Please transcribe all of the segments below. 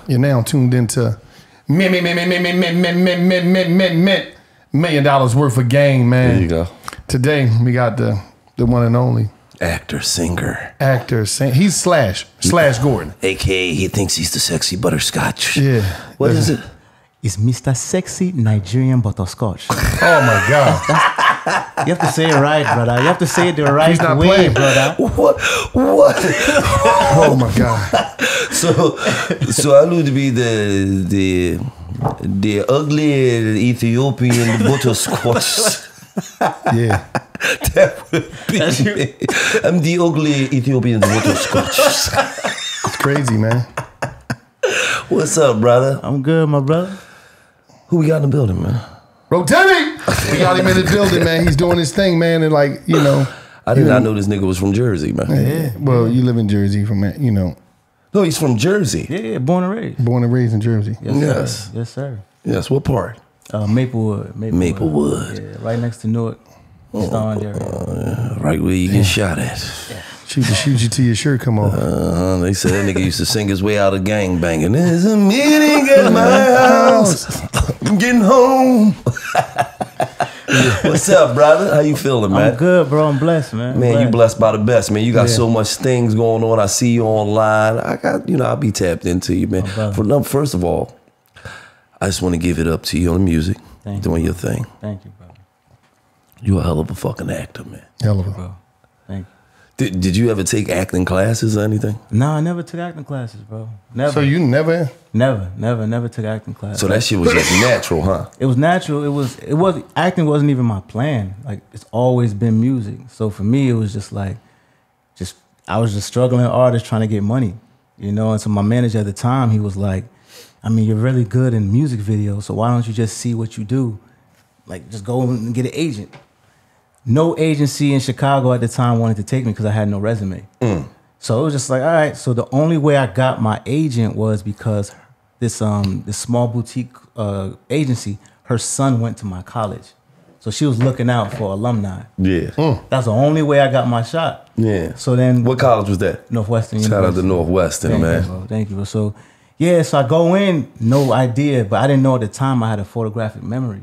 You're now tuned into $1 million worth of game, man. There you go. Today we got the one and only actor, singer. He's Slash Gordon. AKA he thinks he's the sexy butterscotch. Yeah. What is it? It's Mr. Sexy Nigerian Butterscotch. Oh my God. You have to say it right, brother. You have to say it the right not way, playing. brother. What? Oh my God. So I knew to be the ugly Ethiopian butterscotch. Yeah. That would be me. I'm the ugly Ethiopian butterscotch. It's crazy, man. What's up, brother? I'm good, my brother. Who we got in the building, man? Rotimi! We got him in the building, man. He's doing his thing, man. And like, you know. I did not know this nigga was from Jersey, man. Yeah. Well, you live in Jersey you know. No, he's from Jersey. Yeah, born and raised. Born and raised in Jersey. Yes. Yes, sir. Yes, what part? Maplewood. Maplewood. Yeah, right next to Newark. Right where you get shot at. Yeah. Shoot you till your shirt come off. They said that nigga used to sing his way out of gang banging. There's a meeting at my house. I'm getting home. What's up, brother? How you feeling, man? I'm good, bro. I'm blessed, man. Man, you blessed by the best, man. You got Yeah. so much things going on. I see you online. I'll be tapped into you, man. First of all, I just want to give it up to you on the music. Thank doing you, your thing. Thank you, brother. You're a hell of a fucking actor, man. Hell of a. Bro, thank you. Did you ever take acting classes or anything? No, I never took acting classes, bro. Never. So you never Never took acting classes. So that shit was just natural, huh? It was natural. It was acting wasn't even my plan. Like, it's always been music. So for me, it was just like, I was just struggling artist trying to get money, you know. And so my manager at the time, he was like, I mean, you're really good in music videos, so why don't you just see what you do? Like, just go and get an agent. No agency in Chicago at the time wanted to take me because I had no resume. So it was just like, all right. So the only way I got my agent was because this small boutique agency, her son went to my college. So she was looking out for alumni. Yeah. That's the only way I got my shot. Yeah. So then, what college was that? Northwestern Shout University. out to Northwestern, man. Thank you, bro. So yeah, so I go in, no idea, but I didn't know at the time I had a photographic memory.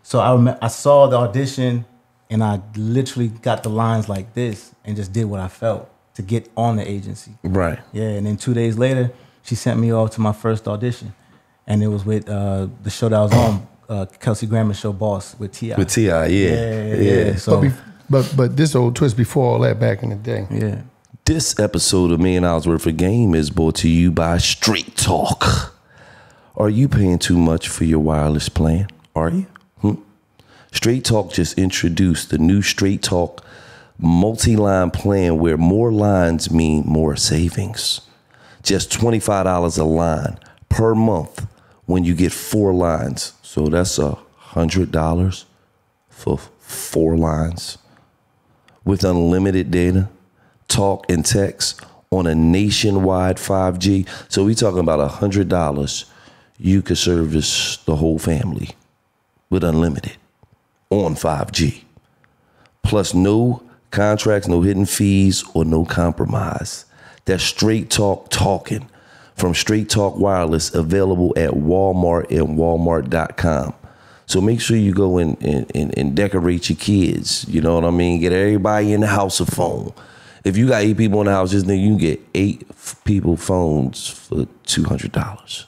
So I saw the audition, and I literally got the lines like this and just did what I felt to get on the agency. Right. Yeah, and then 2 days later, she sent me off to my first audition. And it was with the show that I was on, Kelsey Grammer's show, Boss, with T.I. With T.I., yeah. So, but this old twist before all that back in the day. yeah. This episode of $1 Million Worth of Game is brought to you by Straight Talk. Are you paying too much for your wireless plan? Are you? Straight Talk just introduced the new Straight Talk multi-line plan where more lines mean more savings. Just $25 a line per month when you get 4 lines. So that's $100 for 4 lines with unlimited data, talk, and text on a nationwide 5G. So we talking about $100. You could service the whole family with unlimited on 5G. Plus no contracts, no hidden fees, or no compromise. That's Straight Talk talking from Straight Talk Wireless, available at Walmart and Walmart.com. So make sure you go and decorate your kids. You know what I mean? Get everybody in the house a phone. If you got 8 people in the house, just think you can get 8 people phones for $200.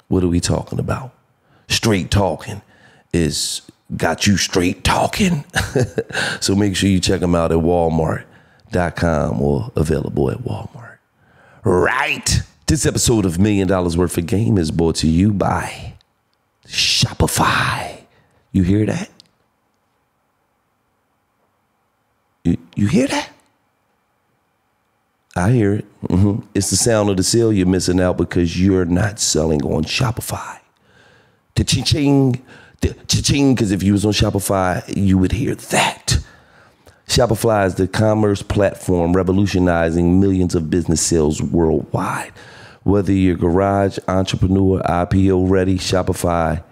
What are we talking about? Straight talking is got you straight talking. So make sure you check them out at Walmart.com or available at Walmart. Right. This episode of $1 Million Worth of Game is brought to you by Shopify. You hear that? You hear that? I hear it. It's the sound of the sale you're missing out because you're not selling on Shopify. The ching-ching, because if you was on Shopify, you would hear that. Shopify is the commerce platform revolutionizing millions of business sales worldwide. Whether you're a garage entrepreneur, IPO ready, Shopify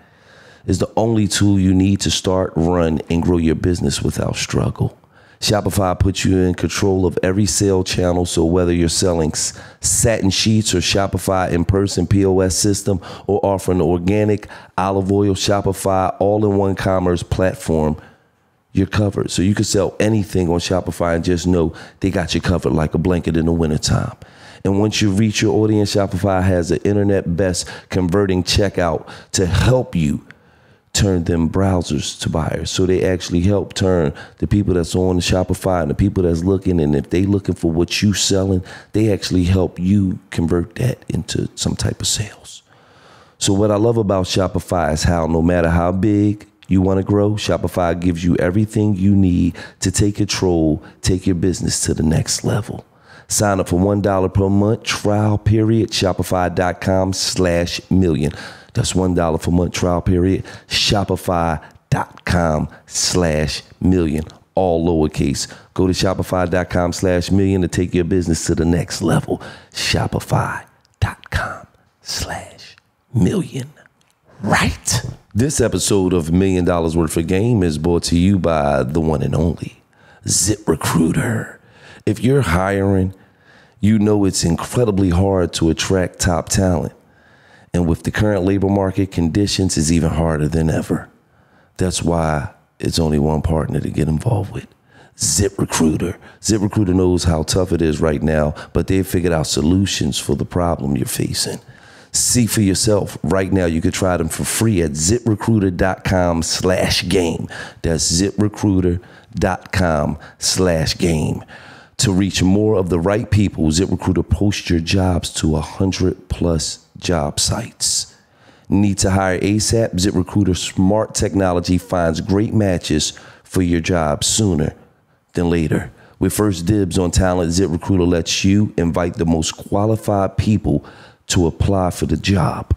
is the only tool you need to start, run, and grow your business without struggle. Shopify puts you in control of every sale channel. So whether you're selling satin sheets or Shopify in-person POS system or offering organic olive oil, Shopify all-in-one commerce platform, you're covered. So you can sell anything on Shopify and just know they got you covered like a blanket in the wintertime. And once you reach your audience, Shopify has an internet best converting checkout to help you turn them browsers to buyers. So they actually help turn the people that's on the Shopify and the people that's looking, and if they looking for what you selling, they actually help you convert that into some type of sales. So what I love about Shopify is how no matter how big you want to grow, Shopify gives you everything you need to take control, take your business to the next level. Sign up for $1 per month trial period, shopify.com/million. That's $1 per month trial period, shopify.com/million, all lowercase. Go to shopify.com/million to take your business to the next level. Shopify.com/million. Right. This episode of $1 Million Worth of Game is brought to you by the one and only ZipRecruiter. If you're hiring, you know it's incredibly hard to attract top talent. And with the current labor market conditions, it's even harder than ever. That's why it's only one partner to get involved with, ZipRecruiter. ZipRecruiter knows how tough it is right now, but they've figured out solutions for the problem you're facing. See for yourself. Right now, you can try them for free at ZipRecruiter.com/game. That's ZipRecruiter.com/game. To reach more of the right people, ZipRecruiter posts your jobs to 100+ job sites. Need to hire ASAP? ZipRecruiter smart technology finds great matches for your job sooner than later. With first dibs on talent, ZipRecruiter lets you invite the most qualified people to apply for the job.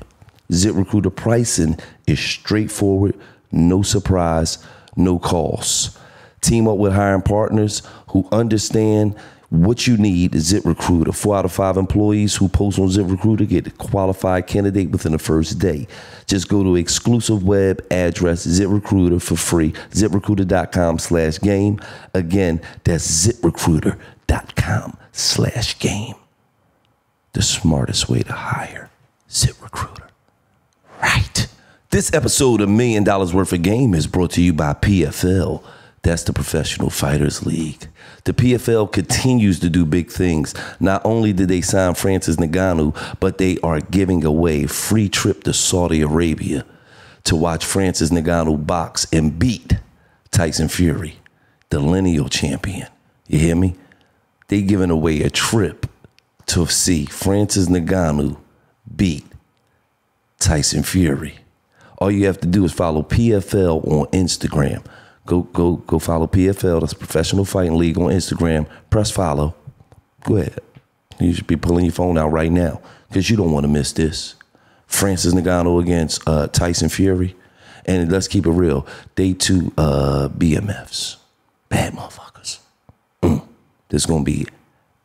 ZipRecruiter pricing is straightforward, no surprise, no cost. Team up with hiring partners who understand what you need. ZipRecruiter. 4 out of 5 employees who post on ZipRecruiter get a qualified candidate within the first day. Just go to exclusive web address ZipRecruiter for free. ZipRecruiter.com/game. Again, that's ZipRecruiter.com/game. The smartest way to hire. ZipRecruiter. Right. This episode of $1 Million Worth of Game is brought to you by PFL. That's the Professional Fighters League. The PFL continues to do big things. Not only did they sign Francis Ngannou, but they are giving away a free trip to Saudi Arabia to watch Francis Ngannou box and beat Tyson Fury, the lineal champion. You hear me? They giving away a trip to see Francis Ngannou beat Tyson Fury. All you have to do is follow PFL on Instagram. Go follow PFL. That's Professional Fighting League on Instagram. Press follow. Go ahead. You should be pulling your phone out right now because you don't want to miss this. Francis Ngannou against Tyson Fury. And let's keep it real. They two BMFs. Bad motherfuckers. This is going to be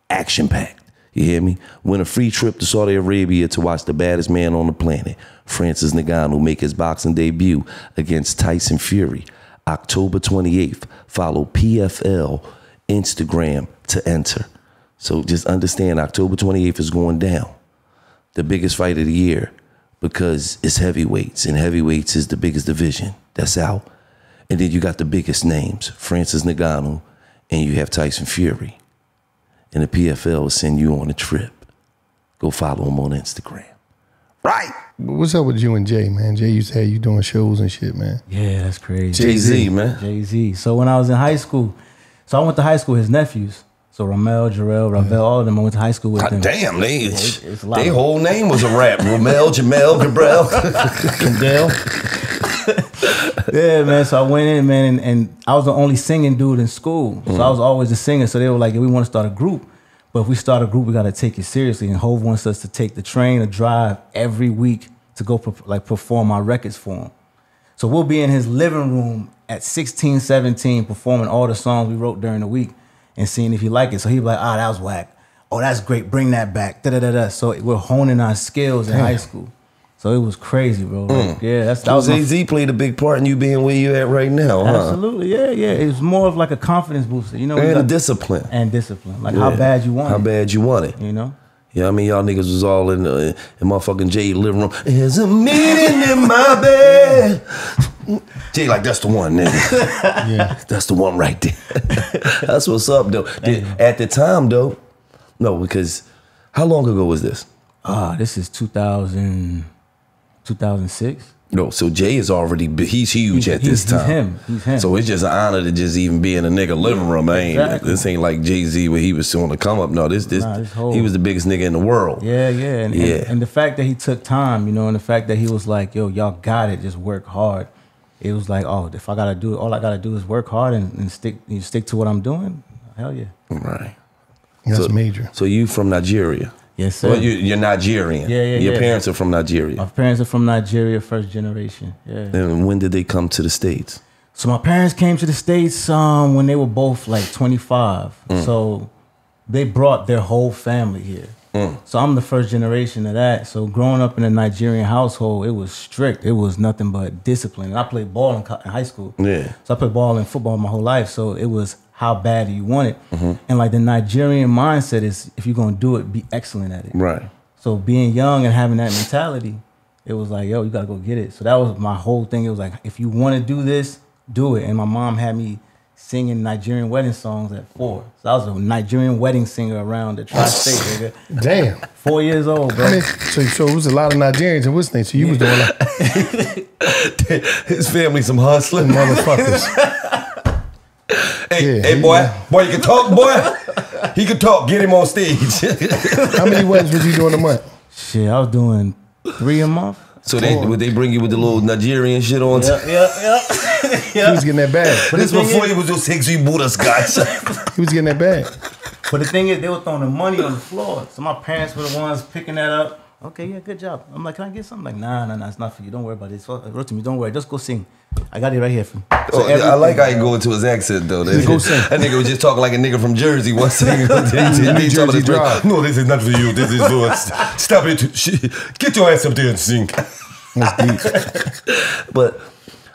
action-packed. You hear me? Win a free trip to Saudi Arabia to watch the baddest man on the planet, Francis Ngannou, make his boxing debut against Tyson Fury. October 28th. Follow PFL Instagram to enter. So just understand October 28th is going down. The biggest fight of the year because it's heavyweights, and heavyweights is the biggest division that's out. And then you got the biggest names, Francis Ngannou, and you have Tyson Fury. And the PFL will send you on a trip. Go follow them on Instagram. Right. What's up with you and Jay, man? Jay used to have you doing shows and shit, man. Yeah, that's crazy. Jay-Z, man. Jay-Z. So when I was in high school, I went to high school with his nephews. So Ramel, Jarrell, Ravel, all of them, I went to high school with them. Damn, their whole name was a rap. Ramel, Jamel, Gabriel, Kendall. Yeah, man. So I went in, man, and I was the only singing dude in school. So I was always a singer. So they were like, we want to start a group. But if we start a group, we got to take it seriously. And Hov wants us to take the train or drive every week to go perform our records for him. So we'll be in his living room at 16, 17, performing all the songs we wrote during the week and seeing if he liked it. So he'd be like, that was whack. Oh, that's great. Bring that back. Da-da-da-da. So we're honing our skills in high school. So it was crazy, bro. Like, yeah, that was AZ played a big part in you being where you at right now, huh? Absolutely, yeah. It was more of like a confidence booster, you know. And discipline. Like how bad you want it. How bad you want it. You know? Yeah, I mean, y'all niggas was all in motherfucking Jay living room. There's a meeting in my bed. Jay, like, that's the one, nigga. Yeah. That's the one right there. That's what's up, though. At the time, though, no, because how long ago was this? This is 2006. No, so Jay is already, he's huge at this time. He's him. So it's just an honor to just even be in a nigga living room. Exactly. This ain't like Jay-Z where he was still on the come up. No, he was the biggest nigga in the world. Yeah. And the fact that he took time, you know, and the fact that he was like, yo, y'all got it, just work hard. It was like, oh, if I gotta do it, all I gotta do is work hard and stick to what I'm doing. Hell yeah. Right. That's major. So you from Nigeria? Yes, sir. Well, you're Nigerian. Yeah. Your parents are from Nigeria. My parents are from Nigeria, first generation. Yeah. And when did they come to the States? So my parents came to the States when they were both like 25. So they brought their whole family here. So I'm the first generation of that. So growing up in a Nigerian household, it was strict. It was nothing but discipline. And I played ball in high school. Yeah. So I played ball and football my whole life. So it was how bad do you want it? And like the Nigerian mindset is if you're going to do it, be excellent at it. Right. So being young and having that mentality, it was like, yo, you got to go get it. So that was my whole thing. It was like, if you want to do this, do it. And my mom had me singing Nigerian wedding songs at 4. So I was a Nigerian wedding singer around the tri-state, nigga. Damn. 4 years old, bro. I mean, so it was a lot of Nigerians in Wisconsin. So you was doing like his family some hustling motherfuckers. Hey, boy, you can talk, boy. He can talk. Get him on stage. How many weddings was you doing a month? Shit, I was doing 3 a month. So would they bring you with the little Nigerian shit on? Yeah. He was getting that bag. But this before he was just sexy Buddha's guys. He was getting that bag. But the thing is, they were throwing the money on the floor. So my parents were the ones picking that up. Okay, yeah, good job. I'm like, can I get something? Like, nah, it's not for you. Don't worry about it. Rotimi, don't worry. Just go sing. I got it right here for you. So I like how you go into his accent, though. Go sing. That nigga was just talking like a nigga from Jersey. One second. New Jersey Drive. No, this is not for you. This is for stop it. Get your ass up there and sing. That's deep. But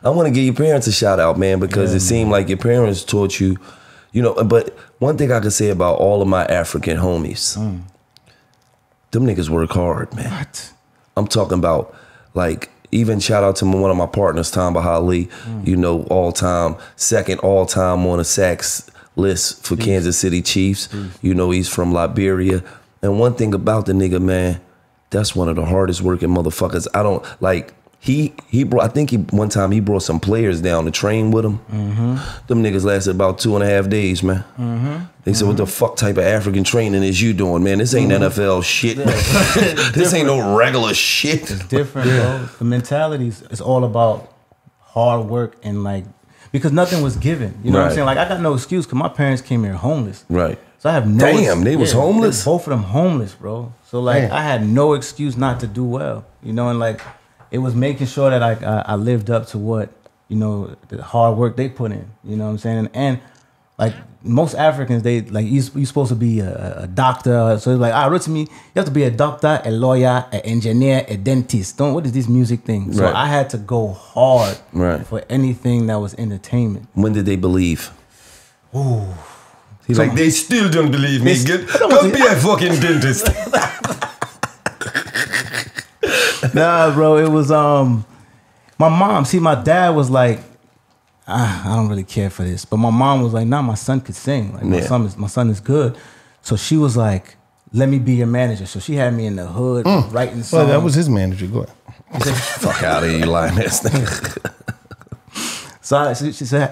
I want to give your parents a shout out, man, because it seemed like your parents taught you, you know. But one thing I can say about all of my African homies, them niggas work hard, man. What? I'm talking about, like, even shout out to one of my partners, Tom Bahali, you know, second all-time on a sax list for Kansas City Chiefs. You know, he's from Liberia. And one thing about the nigga, man, that's one of the hardest working motherfuckers. I don't, like, he brought, I think one time he brought some players down to train with him. Them niggas lasted about 2.5 days, man. They said, what the fuck type of African training is you doing, man? This ain't NFL shit. This ain't no regular shit. It's different, bro. The mentality is all about hard work and like, because nothing was given. You know what I'm saying? Like, I got no excuse because my parents came here homeless. Right. So I have no Damn, they was homeless? Both of them homeless, bro. So like, I had no excuse not to do well. You know, and like, it was making sure that I lived up to what, you know, the hard work they put in. You know what I'm saying? And like most Africans, they like you supposed to be a doctor. So it's like, Rotimi, you have to be a doctor, a lawyer, an engineer, a dentist. What is this music thing? So I had to go hard for anything that was entertainment. When did they believe? Ooh. He's like, they still don't believe me. Come be a fucking dentist. Nah, bro, it was my mom. See, my dad was like, I don't really care for this, but my mom was like, nah, my son could sing. Like my son is good. So she was like, let me be your manager. So she had me in the hood writing songs. Well, that was his manager. Go ahead. Fuck out of here, you lying ass nigga. So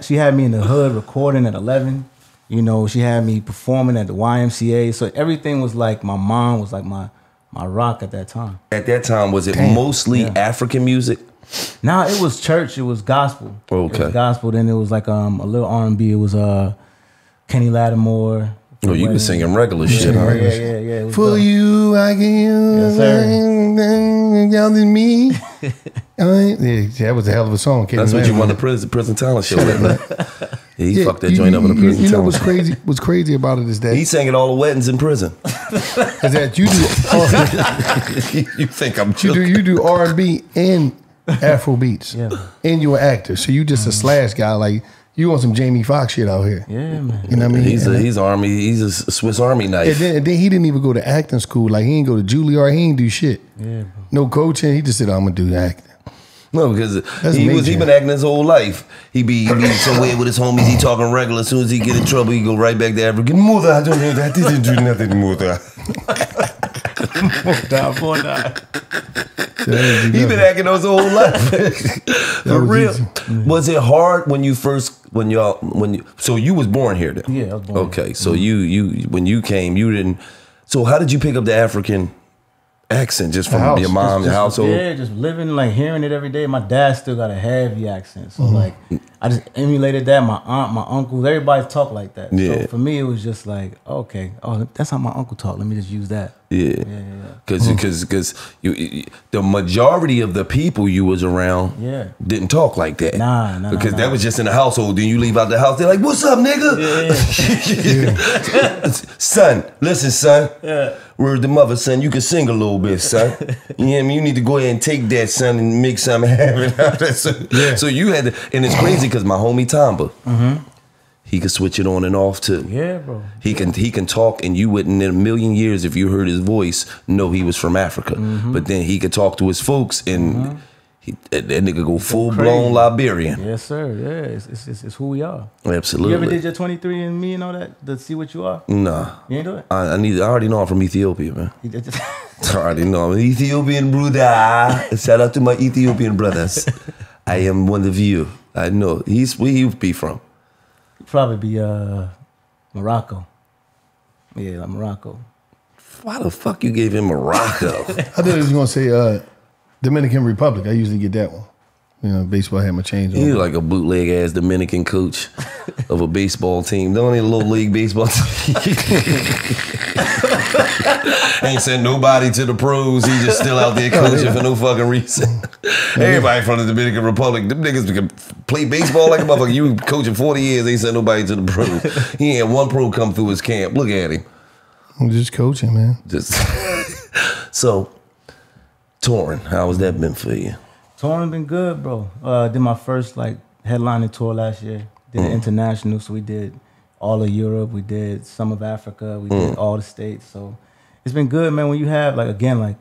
she had me in the hood recording at 11. You know, she had me performing at the YMCA. So everything was like, my mom was like my rock at that time. At that time, was it mostly African music? Nah, it was church. It was gospel. Okay. It was gospel. Then it was like a little R&B. It was Kenny Lattimore. Oh, you been singing regular shit, huh? Yeah. For you, I give you. Yes, sir. Y'all than me. That was a hell of a song. That's what you won the prison talent show with, man. He fucked that joint up in the prison. You know what's crazy? What's crazy about it is that he sang at all the weddings in prison. Is that you do? You think I'm joking? You do R&B and Afro beats, and you're an actor. So you just a slash guy. Like you on some Jamie Foxx shit out here. Yeah, man. You know what I mean? He's army. He's a Swiss Army knife. And then he didn't even go to acting school. Like he didn't go to Juilliard. He didn't do shit. Yeah, bro. No coaching. He just said, "I'm gonna do acting." No, because he been acting his whole life. He be somewhere with his homies. He talking regular. As soon as he get in trouble, he go right back to Africa. Mother, I don't know that. Didn't do nothing, mother. He been acting his whole life. For real. Was it hard when you so you was born here then? Yeah, I was born here. Okay, so you when you came, you didn't. So how did you pick up the African accent just from your mom, your household? Yeah, just living, like hearing it every day. My dad still got a heavy accent. So like I just emulated that. My aunt, my uncles, everybody talk like that. Yeah. So for me it was just like, okay, that's how my uncle talk. Let me just use that. Yeah. Because the majority of the people you was around didn't talk like that. Nah. Because that was just in the household. Then you leave out the house, they're like, "What's up, nigga?" Yeah. Son, listen, son. Yeah. Where's the mother, son? You can sing a little bit, son. You hear me? You need to go ahead and take that, son, and make something happen. So you had to, and it's crazy because my homie Tamba, he could switch it on and off too. Yeah, bro. He can talk, and you wouldn't in a million years, if you heard his voice, know he was from Africa. But then he could talk to his folks, and that nigga go full blown Liberian. Yes, sir. Yeah, it's who we are. Absolutely. You ever did your 23andMe and all that to see what you are? Nah. You ain't do it? I already know I'm from Ethiopia, man. I already know I'm an Ethiopian brother. Shout out to my Ethiopian brothers. I am one of you. I know. Where he be from? Probably be Morocco. Yeah, like Morocco. Why the fuck you gave him Morocco? I thought he was gonna say Dominican Republic. I usually get that one. You know, baseball had my change on. You're like a bootleg ass Dominican coach of a baseball team. Don't need a little league baseball team. Ain't sent nobody to the pros. He just still out there coaching for no fucking reason. Everybody from the Dominican Republic, them niggas can play baseball like a motherfucker. You coaching 40 years, ain't sent nobody to the pros. He ain't had one pro come through his camp. Look at him. I'm just coaching, man. So, touring, how has that been for you? Touring been good, bro. Did my first like headlining tour last year. Did it international, so we did all of Europe, we did some of Africa, we did all the states. So it's been good, man. When you have like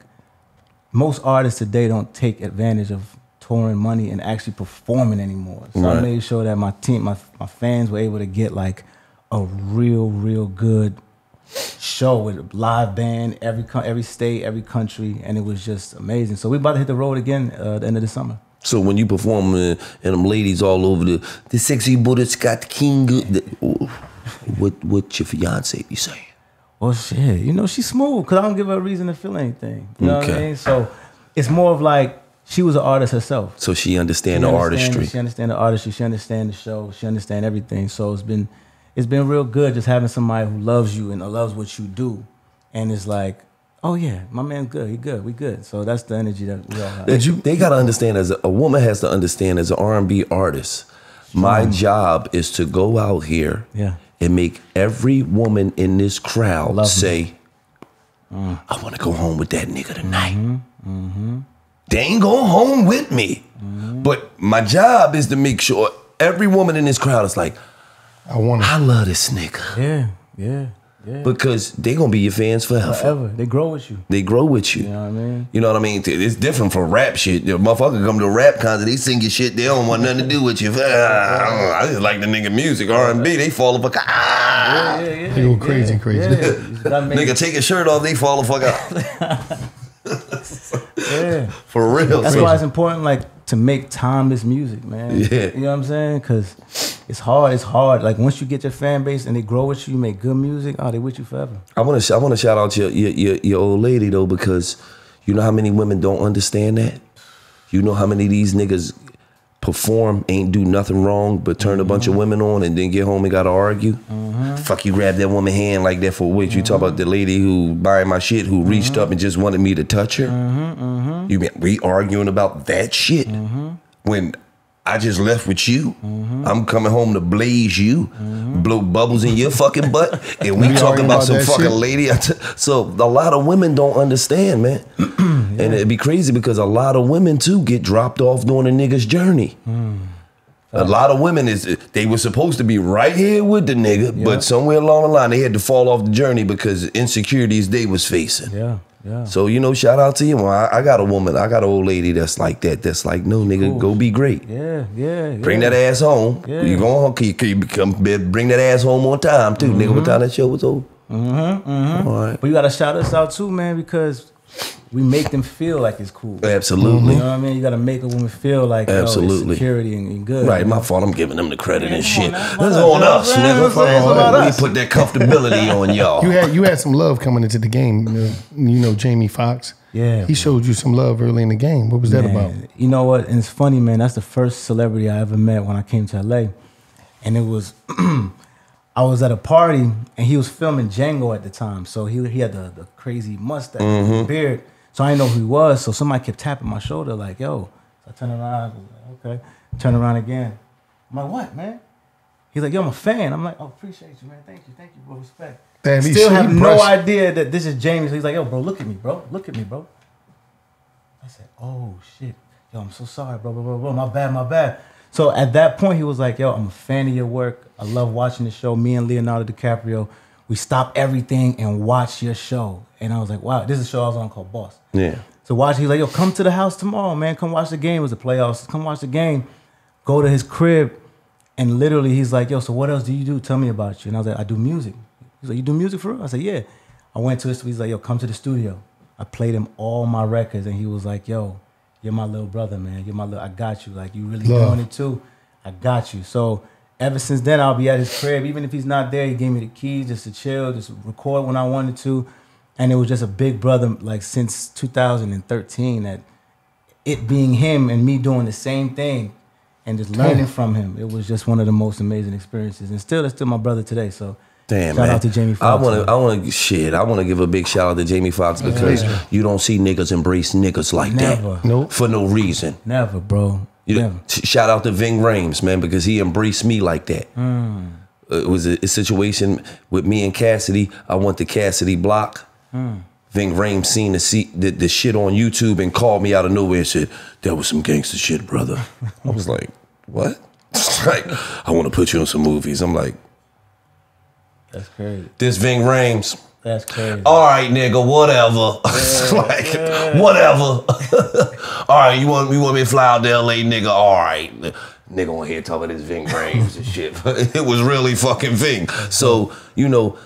most artists today don't take advantage of touring money and actually performing anymore. So I made sure that my team, my fans were able to get like a real good show with a live band, every state, every country, and it was just amazing. So we about to hit the road again at the end of the summer. So when you perform and them ladies all over the sexy booty Scott King, what your fiance be saying? Well, shit, you know she's smooth because I don't give her a reason to feel anything. You know what I mean? So it's more of like she was an artist herself. So she understand the artistry. She understand the artistry. She understand the show. She understand everything. So it's been real good just having somebody who loves you and loves what you do, and it's like, oh yeah, my man's good. He good. We good. So that's the energy that we all have. They gotta understand, as a woman has to understand, as an R&B artist, my job is to go out here and make every woman in this crowd say, I want to go home with that nigga tonight. They ain't going home with me. But my job is to make sure every woman in this crowd is like, I love this nigga. Yeah. Because they gonna be your fans forever. They grow with you. They grow with you. You know what I mean? You know what I mean? It's different from rap shit. The motherfucker come to a rap concert, they sing your shit, they don't want nothing to do with you. I just like the nigga music, R&B, they fall the fuck out. They go crazy. Nigga take his shirt off, they fall the fuck out. For real. That's why it's important, like, to make timeless music, man. Yeah. You know what I'm saying? Because it's hard. Like, once you get your fan base and they grow with you, you make good music, they with you forever. I want to shout out your old lady, though, because you know how many women don't understand that? You know how many of these niggas perform, ain't do nothing wrong, but turn a bunch of women on and then get home and gotta argue? Fuck, you grab that woman hand like that for what? You talk about the lady who buying my shit, who reached up and just wanted me to touch her? You mean we arguing about that shit? When I just left with you. I'm coming home to blaze you, blow bubbles in your fucking butt, and we talk about some fucking lady. So a lot of women don't understand, man. And it'd be crazy because a lot of women too get dropped off during a nigga's journey. A lot of women they were supposed to be right here with the nigga, but somewhere along the line they had to fall off the journey because insecurities they was facing. Yeah. So, you know, shout out to you. Well, I got a woman, I got an old lady that's like that. That's like, no, nigga, go be great. Yeah. Bring that ass home. Yeah. You going home? Can you come bring that ass home on time too, nigga? What time that show was over? All right. But you gotta shout us out too, man, because we make them feel like it's cool. Absolutely. You know what I mean? You gotta make a woman feel like it's security and good. Right, my fault. I'm giving them the credit and shit. That's on us, nigga. We put that comfortability on y'all. You had some love coming into the game. You know Jamie Foxx. Yeah. He showed you some love early in the game. What was that about? You know what? And it's funny, man. That's the first celebrity I ever met when I came to LA. And it was I was at a party and he was filming Django at the time. So he had the crazy mustache, and beard. So I didn't know who he was. So somebody kept tapping my shoulder like, yo. So I turned around. I was like, okay. Turn around again. I'm like, what, man? He's like, yo, I'm a fan. I'm like, oh, appreciate you, man. Thank you, bro. Respect. Damn, Still have no idea that this is Jamie. So he's like, yo, bro, look at me, bro. I said, oh, shit. Yo, I'm so sorry, bro. My bad. So at that point, he was like, yo, I'm a fan of your work. I love watching the show. Me and Leonardo DiCaprio, we stopped everything and watched your show. And I was like, wow, this is a show I was on called Boss. Yeah. So watch, he's like, yo, come to the house tomorrow, man. Come watch the game. It was the playoffs. Come watch the game. Go to his crib. And literally, he's like, yo, so what else do you do? Tell me about you. And I was like, I do music. He's like, you do music for real? I said, yeah. I went to his, he's like, yo, come to the studio. I played him all my records. And he was like, yo, you're my little brother, man. I got you. Like, you really doing it too. I got you. So ever since then, I'll be at his crib. Even if he's not there, he gave me the keys just to chill, just record when I wanted to. And it was just a big brother, like since 2013, that it being him and me doing the same thing and just learning from him. It was just one of the most amazing experiences. And still, it's still my brother today. So damn, shout man. out to Jamie Foxx. I want to give a big shout out to Jamie Foxx because you don't see niggas embrace niggas like that. Nope. For no reason. Never, bro. Never. Shout out to Ving Rhames, man, because he embraced me like that. It was a situation with me and Cassidy. I went to Cassidy Block. Ving Rhames seen the shit on YouTube and called me out of nowhere and said, that was some gangster shit, brother. I was like, what? Like, I want to put you in some movies. I'm like, that's crazy. This Ving Rhames. That's crazy. All right, nigga, whatever. Whatever. All right, you want me to fly out to LA, nigga? All right. Nigga on here talking this Ving Rhames and shit. It was really fucking Ving. So, you know,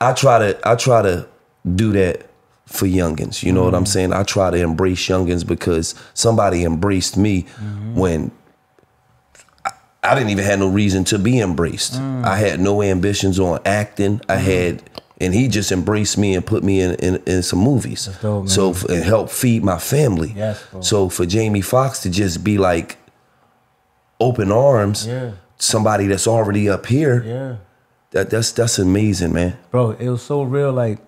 I try to do that for youngins. You know what I'm saying? I try to embrace youngins because somebody embraced me when I didn't even have no reason to be embraced. I had no ambitions on acting. And he just embraced me and put me in some movies. That's dope, man. So and helped feed my family. Yes, bro. So for Jamie Foxx to just be like open arms, somebody that's already up here, that's amazing, man. Bro, it was so real. Like,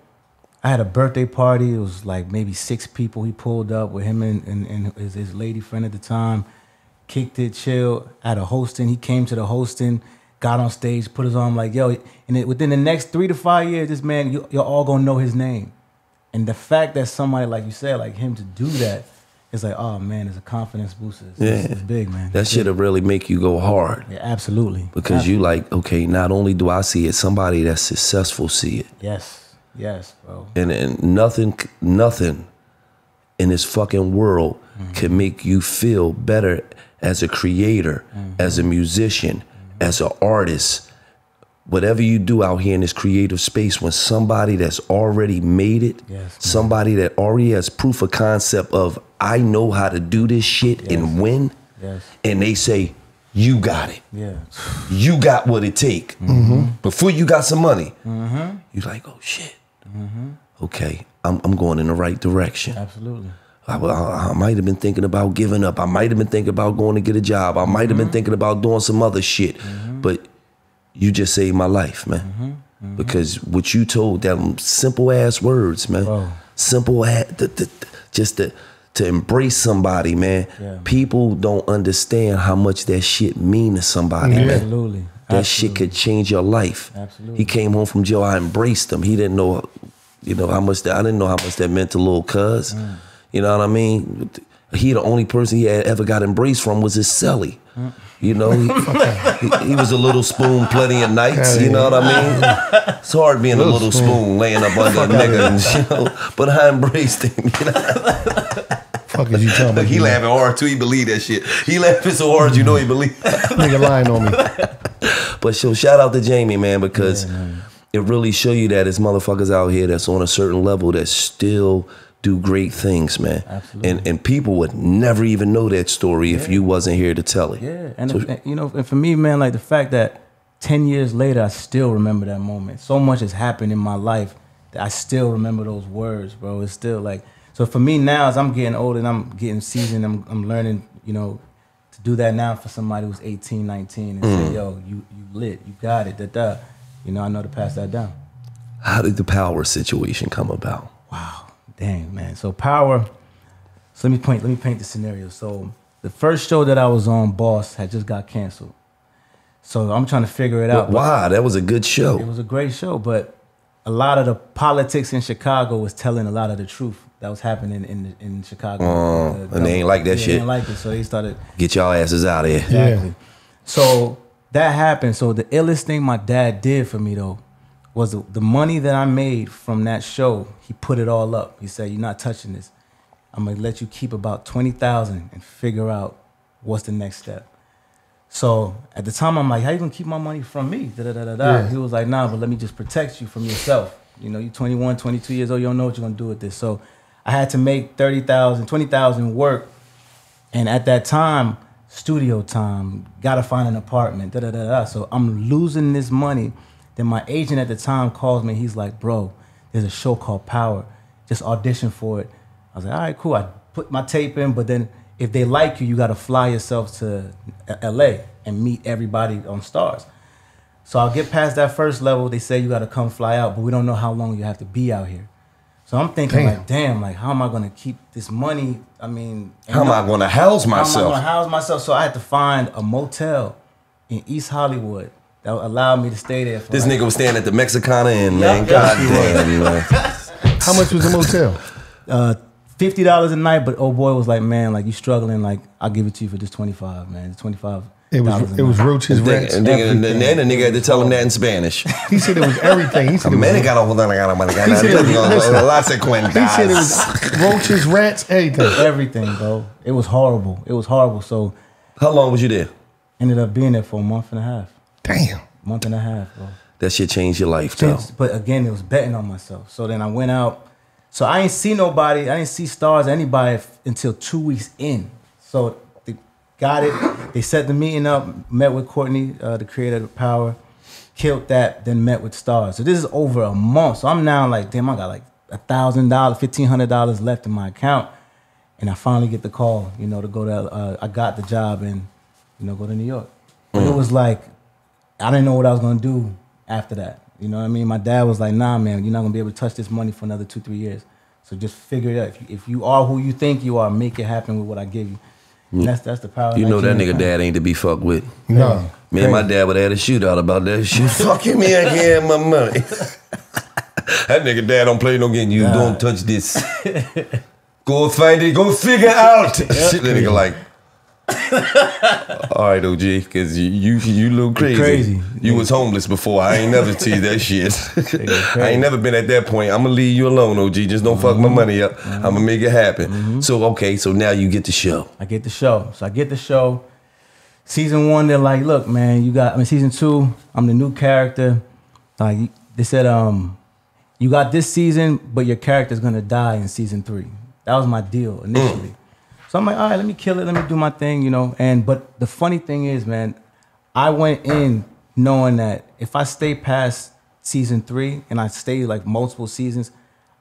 I had a birthday party. It was like maybe 6 people. He pulled up with him and his lady friend at the time. Kicked it, chilled. At a hosting. He came to the hosting, got on stage, put his arm like, yo. And within the next 3 to 5 years, this man, you're all gonna know his name. And the fact that somebody, like you said, like him to do that, it's like, oh man, it's a confidence booster. It's big, man. That shit'll really make you go hard. Yeah, absolutely. Because you like, okay, not only do I see it, somebody that's successful see it. Yes, bro. And nothing in this fucking world can make you feel better as a creator, as a musician, as an artist. Whatever you do out here in this creative space, when somebody that's already made it, somebody that already has proof of concept of, I know how to do this shit and win, and they say, you got it. You got what it take. Before you got some money, you're like, oh shit. Okay, I'm going in the right direction. Absolutely. I might have been thinking about giving up. I might have been thinking about going to get a job. I might have been thinking about doing some other shit. But you just saved my life, man. Because what you told, them simple ass words, man. Simple ass, just to to embrace somebody, man. Yeah. People don't understand how much that shit mean to somebody, man. Absolutely. That shit could change your life. Absolutely. He came home from jail. I embraced him. He didn't know, how much that. I didn't know how much that meant to little cuz. You know what I mean? He the only person he had ever got embraced from was his celly. You know, he was a little spoon plenty of nights. You know what I mean? It's hard being a little spoon laying up under a nigga, but I embraced him. Fuck is you talking about? He laughing hard too. He believe that shit. He laughing so hard, you know he believe. Nigga lying on me. But shout out to Jamie, man, because it really show you that there's motherfuckers out here that's on a certain level that still do great things, man. Absolutely. And people would never even know that story if you wasn't here to tell it. Yeah, and and for me, man, like the fact that 10 years later, I still remember that moment. So much has happened in my life that I still remember those words, bro. It's still like, so for me now, as I'm getting older and I'm getting seasoned, I'm learning, to do that now for somebody who's 18, 19 and say, yo, you lit, you got it, I know to pass that down. How did the power situation come about? Wow. Dang, man. So power. So let me paint the scenario. So the first show that I was on, Boss, had just got canceled. So I'm trying to figure it out. Wow, that was a good show. It was a great show, but a lot of the politics in Chicago was telling a lot of the truth that was happening in Chicago. And they ain't like that shit. They didn't like it, so they started. Get y'all asses out of here. Exactly. Yeah. So that happened. So the illest thing my dad did for me though was the money that I made from that show, he put it all up. He said, you're not touching this. I'm going to let you keep about $20,000 and figure out what's the next step. So at the time, I'm like, how you going to keep my money from me? Yeah. He was like, nah, but let me just protect you from yourself. You're 21, 22 years old. You don't know what you're going to do with this. So I had to make $30,000, $20,000 work. And at that time, studio time, got to find an apartment, So I'm losing this money. Then my agent at the time calls me. He's like, bro, there's a show called Power. Just audition for it. I was like, all right, cool. I put my tape in, but then if they like you, you got to fly yourself to LA and meet everybody on Stars. So I'll get past that first level. They say you got to come fly out, but we don't know how long you have to be out here. So I'm thinking damn, how am I going to keep this money? I mean, how am I going to house myself? How am I going to house myself? So I had to find a motel in East Hollywood that allowed me to stay there. For this nigga was staying at the Mexicana Inn, man. God damn, man. How much was the motel? $50 a night, but old boy was like, man, like you struggling, like I'll give it to you for just $25, man. It's $25. It was roaches, rats, and then the nigga had to tell him that in Spanish. He said it was everything. He said He said it was roaches, rats, everything. Everything, bro. It was horrible. So how long was you there? Ended up being there for a month and a half. Damn. Month and a half, bro. That shit changed your life, though. But again, it was betting on myself. So then I went out. So I didn't see nobody. I didn't see Stars, anybody until 2 weeks in. So they got it. They set the meeting up, met with Courtney, the creator of Power, killed that, then met with Stars. So this is over a month. So I'm now like, damn, I got like $1,000, $1,500 left in my account. And I finally get the call, to go to, I got the job and, go to New York. But it was like, I didn't know what I was going to do after that. You know what I mean? My dad was like, nah, man, you're not going to be able to touch this money for another 2-3 years. So just figure it out. If you are who you think you are, make it happen with what I give you. And that's the power. You know that nigga dad ain't to be fucked with. No. Me and my dad would have had a shootout about that shit. Fucking me, I can't have my money. That nigga dad don't play no game. You don't touch this. Go find it. Go figure out. Shit, that nigga like. All right, OG, because you look crazy. You was homeless before. I ain't never see that shit. I ain't never been at that point. I'm gonna leave you alone, OG. Just don't fuck my money up. I'm gonna make it happen. So okay, so now you get the show. I get the show. So I get the show. Season 1, they're like, look, man, season 2, I'm the new character. Like they said, you got this season, but your character's gonna die in season 3. That was my deal initially. So I'm like, all right, let me kill it. Let me do my thing, But the funny thing is, man, I went in knowing that if I stay past season 3 and I stay like multiple seasons,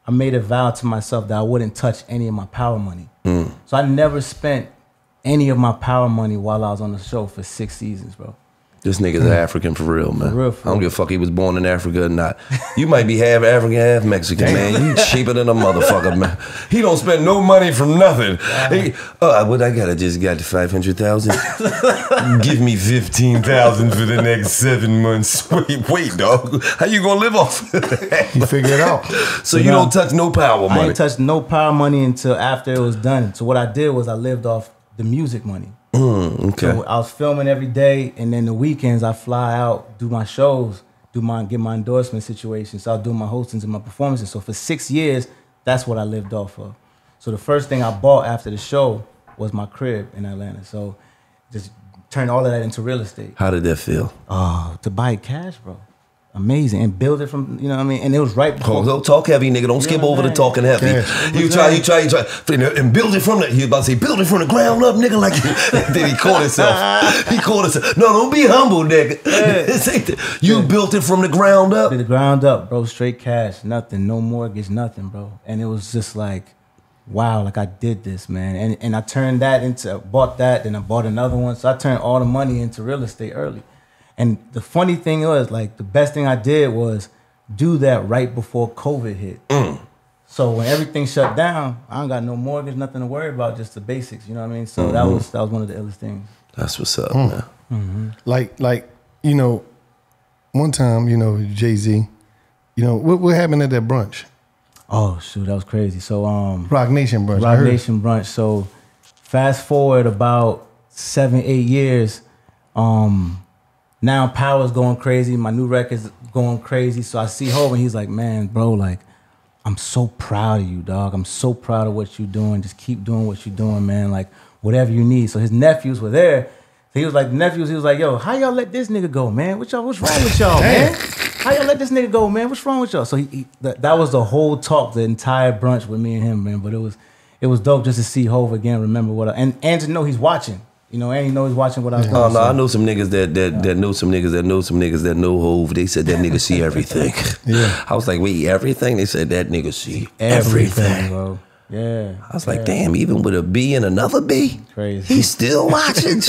I made a vow to myself that I wouldn't touch any of my Power money. So I never spent any of my Power money while I was on the show for 6 seasons, bro. This nigga's African for real, man. For real. I don't give a fuck he was born in Africa or not. You might be half African, half Mexican, man. You cheaper than a motherfucker, man. He don't spend no money from nothing. What I got? I just got 500,000. Give me 15,000 for the next 7 months. Wait, dog. How you gonna live off? You figure it out. So you don't touch no power money. I didn't touch no power money until after it was done. So what I did was I lived off the music money. Okay. So I was filming every day, and then the weekends I fly out, do my shows, get my endorsement situation. So I'll do my hostings and my performances. So for 6 years, that's what I lived off of. So the first thing I bought after the show was my crib in Atlanta. So just turned all of that into real estate. How did that feel? To buy it cash, bro. Amazing. And build it from, you know what I mean? And it was right before. Don't talk heavy, nigga. Don't skip over the talking heavy. Yeah. You try. And build it from the, he was about to say, build it from the ground up, nigga. Like, then he caught himself. No, don't be humble, nigga. Yeah. You built it from the ground up? The ground up, bro. Straight cash. Nothing. No mortgage, nothing, bro. And it was just like, wow, like I did this, man. And I turned that into, bought that, then I bought another one. So I turned all the money into real estate early. And the funny thing was, like, the best thing I did was do that right before COVID hit. So when everything shut down, I don't got no mortgage, nothing to worry about, just the basics. You know what I mean? So that was one of the illest things. That's what's up, man. Mm-hmm. Like you know, one time, you know, Jay-Z, you know, what happened at that brunch? Oh shoot, that was crazy. So Rock Nation brunch. Rock Nation brunch. So fast forward about 7-8 years. Now Power's going crazy. My new record's going crazy. So I see Hov and he's like, man, bro, like, I'm so proud of you, dog. I'm so proud of what you're doing. Just keep doing what you're doing, man. Like, whatever you need. So his nephews were there. So he was like, yo, how y'all let this nigga go, man? What's wrong with y'all, man? How y'all let this nigga go, man? What's wrong with y'all? So that was the whole talk, the entire brunch with me and him, man. But it was dope just to see Hov again, remember and to know he's watching. You know, and he know he's watching what I was doing. Oh, no, I know some niggas that know some niggas that know some niggas that know Hov. They said that nigga see everything. Yeah. I was like, wait, everything? They said that nigga see everything. Bro. Yeah. I was like, damn, even with a B and another B, crazy. He's still watching.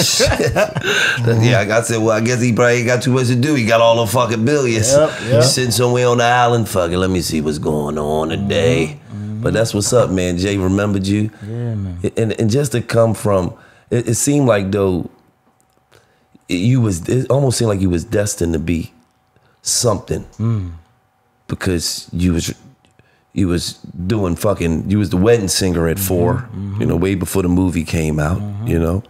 Yeah, I said, well, I guess he probably ain't got too much to do. He got all the fucking billions. Yep. He's sitting somewhere on the island. Fuck it, let me see what's going on today. But that's what's up, man. Jay remembered you. Yeah, man. And just to come from, it seemed like though, it almost seemed like you was destined to be something. Because you was doing fucking, you was the wedding singer at 4, you know, way before the movie came out, you know.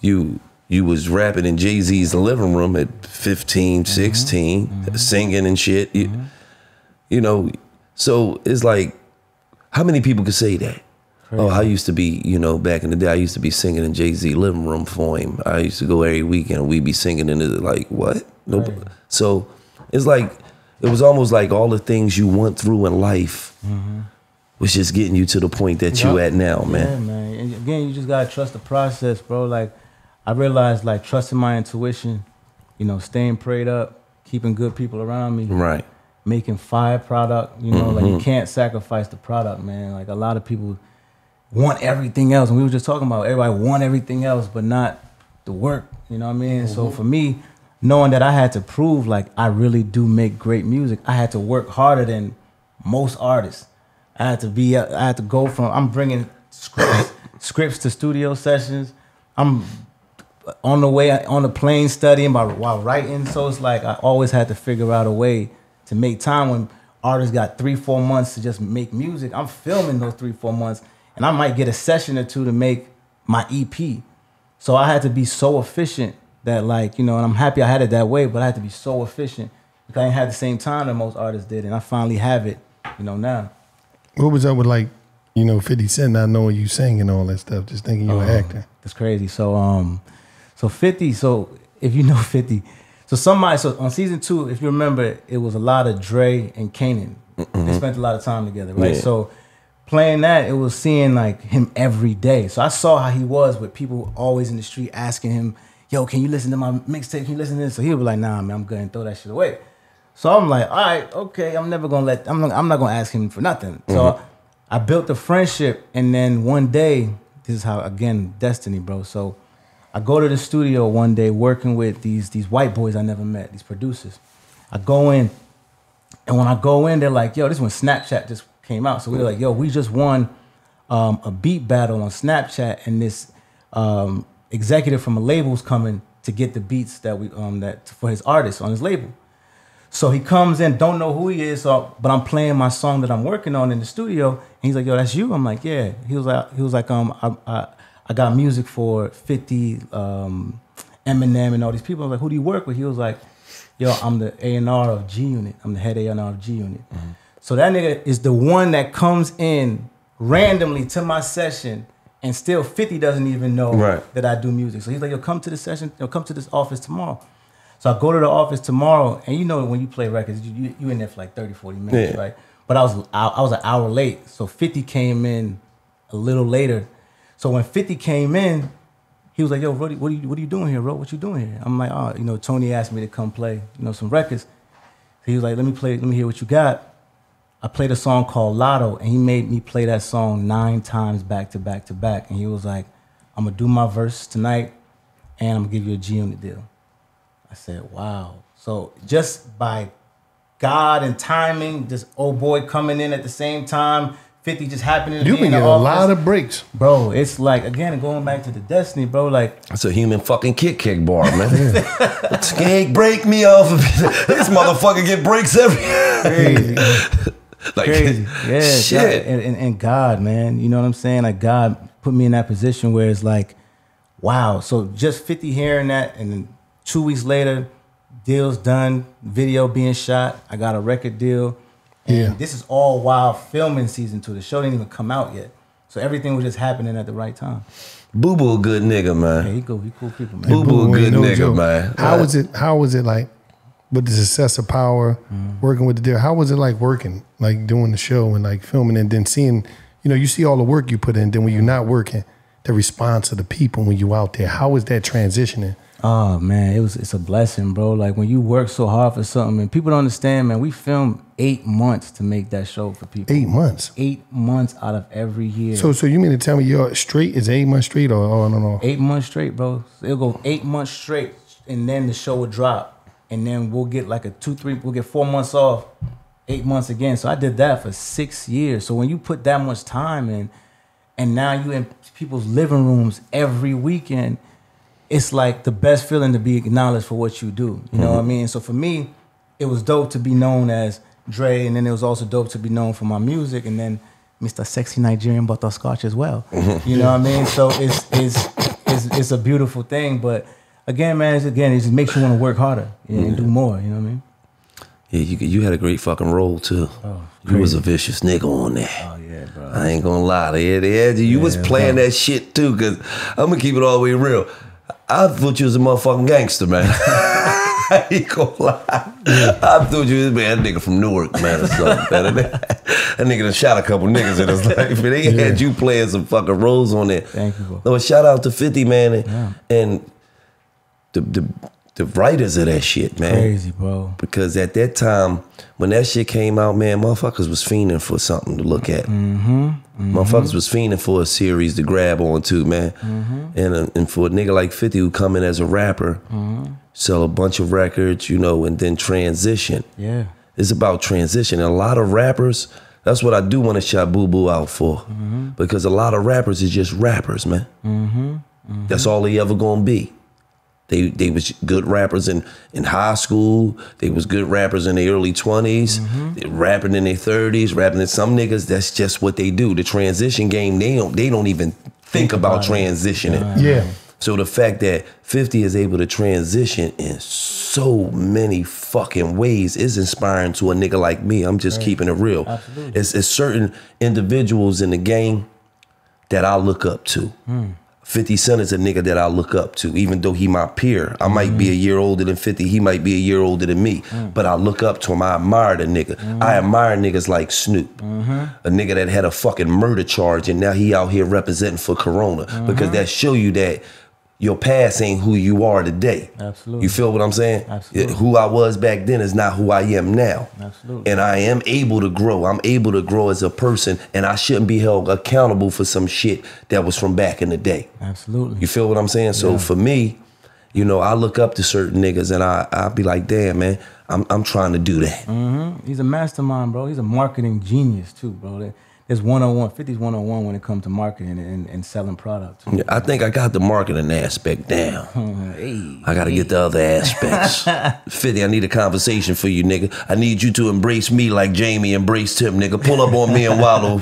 You was rapping in Jay-Z's living room at 15, 16, singing and shit. You know, so it's like, how many people could say that? Crazy. Oh, I used to be, you know, back in the day, I used to be singing in Jay-Z living room for him. I used to go every weekend and we'd be singing in it, like, what? Nope. Right. So it's like, it was almost like all the things you went through in life was just getting you to the point that you at now, man. Yeah, man. And again, you just gotta trust the process, bro. Like, I realized, like, trusting my intuition, you know, staying prayed up, keeping good people around me. Right. Making fire product, you know, like you can't sacrifice the product, man. Like a lot of people want everything else. And we were just talking about everybody want everything else, but not the work, you know what I mean? So for me, knowing that I had to prove like I really do make great music, I had to work harder than most artists. I had to go from, I'm bringing scripts to studio sessions. I'm on the way, on the plane studying while writing. So it's like I always had to figure out a way to make time when artists got 3-4 months to just make music. I'm filming those 3-4 months, and I might get a session or two to make my EP. So I had to be so efficient that, like, you know, and I'm happy I had it that way, but I had to be so efficient because I didn't have the same time that most artists did, and I finally have it, you know, now. What was up with, like, you know, 50 Cent not knowing you sang and all that stuff, just thinking you were an actor? That's crazy. So 50, so if you know 50, so on season 2, if you remember, it was a lot of Dre and Kanan. They spent a lot of time together, right? Yeah. So playing that, it was seeing like him every day. So I saw how he was with people always in the street asking him, yo, can you listen to my mixtape? Can you listen to this? So he would be like, nah, man, I'm good, and throw that shit away. So I'm like, all right, okay, I'm not gonna ask him for nothing. So I built a friendship, and then one day, this is how, again, destiny, bro. So I go to the studio one day working with these white boys I never met, these producers. I go in, and when I go in, they're like, yo, this is when Snapchat just came out. So we were like, yo, we just won a beat battle on Snapchat, and this executive from a label's coming to get the beats that we that for his artists on his label. So he comes in, don't know who he is, but I'm playing my song that I'm working on in the studio, and he's like, yo, that's you? I'm like, yeah. He was like, I got music for 50, Eminem, and all these people. I was like, who do you work with? He was like, yo, I'm the A&R of G Unit. I'm the head A&R of G Unit. Mm-hmm. So that nigga is the one that comes in randomly to my session, and still 50 doesn't even know that I do music. So he's like, yo, come to the session, come to this office tomorrow. So I go to the office tomorrow, and you know when you play records, you in there for like 30, 40 minutes, right? But I was an hour late, so 50 came in a little later. So when 50 came in, he was like, yo, Roddy, what are you doing here, bro? What you doing here? I'm like, oh, you know, Tony asked me to come play, you know, some records. He was like, let me hear what you got. I played a song called Lotto, and he made me play that song 9 times back to back to back. And he was like, I'm gonna do my verse tonight, and I'm gonna give you a G-Unit deal. I said, wow. So just by God and timing, this old boy coming in at the same time, 50 just happening to you be in the office. You been getting a lot of breaks. Bro, it's like, again, going back to the Destiny, bro, like. It's a human fucking kick bar, man. Can't break me off of it. This motherfucker get breaks every Crazy. Like, crazy. Yeah. Shit. God, and God, man, you know what I'm saying? Like, God put me in that position where it's like, wow. So just 50 hearing that, and then 2 weeks later, deal's done, video being shot, I got a record deal. And this is all while filming season 2. The show didn't even come out yet. So everything was just happening at the right time. Boo Boo a good nigga, man. Yeah, he cool people, man. Boo Boo a good nigga, man. How was it like with the success of Power, working with the deal? How was it like working, like doing the show and like filming and then seeing, you know, you see all the work you put in, then when you're not working, the response of the people when you out there, how was that transitioning? Oh man, it's a blessing, bro. Like when you work so hard for something, and people don't understand, man. We filmed 8 months to make that show for people. 8 months. 8 months out of every year. So you mean to tell me you're straight? Is 8 months straight or no? 8 months straight, bro. It'll go 8 months straight, and then the show will drop, and then we'll get like we'll get 4 months off, 8 months again. So I did that for 6 years. So when you put that much time in, and now you in people's living rooms every weekend, it's like the best feeling to be acknowledged for what you do. You know what I mean? So for me, it was dope to be known as Dre, and then it was also dope to be known for my music, and then Mr. Sexy Nigerian Butterscotch as well. You know what I mean? So it's a beautiful thing. But again, man, it just makes you want to work harder and do more. You know what I mean? Yeah, you had a great fucking role too. Oh, you was a vicious nigga on there. Oh yeah, bro. I ain't gonna lie. You was playing that shit too, cause I'm gonna keep it all the way real. I thought you was a motherfucking gangster, man. I ain't gonna lie. I thought you was, man, that nigga from Newark, man, or something. That nigga done shot a couple niggas in his life. And they had you playing some fucking roles on there. Thank you, bro. No, shout out to 50, man, and the writers of that shit, man. Crazy, bro. Because at that time, when that shit came out, man, motherfuckers was fiending for something to look at. Motherfuckers was fiending for a series to grab onto, man. And for a nigga like 50 who come in as a rapper, sell a bunch of records, you know, and then transition. Yeah. It's about transition. And a lot of rappers, that's what I do want to shout Boo Boo out for. Because a lot of rappers is just rappers, man. That's all they ever gonna be. They was good rappers in high school. They was good rappers in their early 20s. They rapping in their 30s, rapping in some niggas. That's just what they do. The transition game, they don't even think about transitioning. Yeah. So the fact that 50 is able to transition in so many fucking ways is inspiring to a nigga like me. I'm just keeping it real. Absolutely. It's certain individuals in the game that I look up to. 50 Cent is a nigga that I look up to, even though he my peer. I might be a year older than 50. He might be a year older than me. But I look up to him. I admire the nigga. I admire niggas like Snoop. A nigga that had a fucking murder charge and now he out here representing for Corona. Because that show you that your past ain't who you are today. Absolutely. You feel what I'm saying? Absolutely. Who I was back then is not who I am now. Absolutely. And I am able to grow. I'm able to grow as a person, and I shouldn't be held accountable for some shit that was from back in the day. Absolutely. You feel what I'm saying? So for me, you know, I look up to certain niggas, and I be like, damn, man, I'm trying to do that. Mm-hmm. He's a mastermind, bro. He's a marketing genius too, bro. There's 101, 50's 101 when it comes to marketing and selling products. Yeah, I think I got the marketing aspect down. I got to get the other aspects. 50, I need a conversation for you, nigga. I need you to embrace me like Jamie embraced him, nigga. Pull up on me and Wallow. You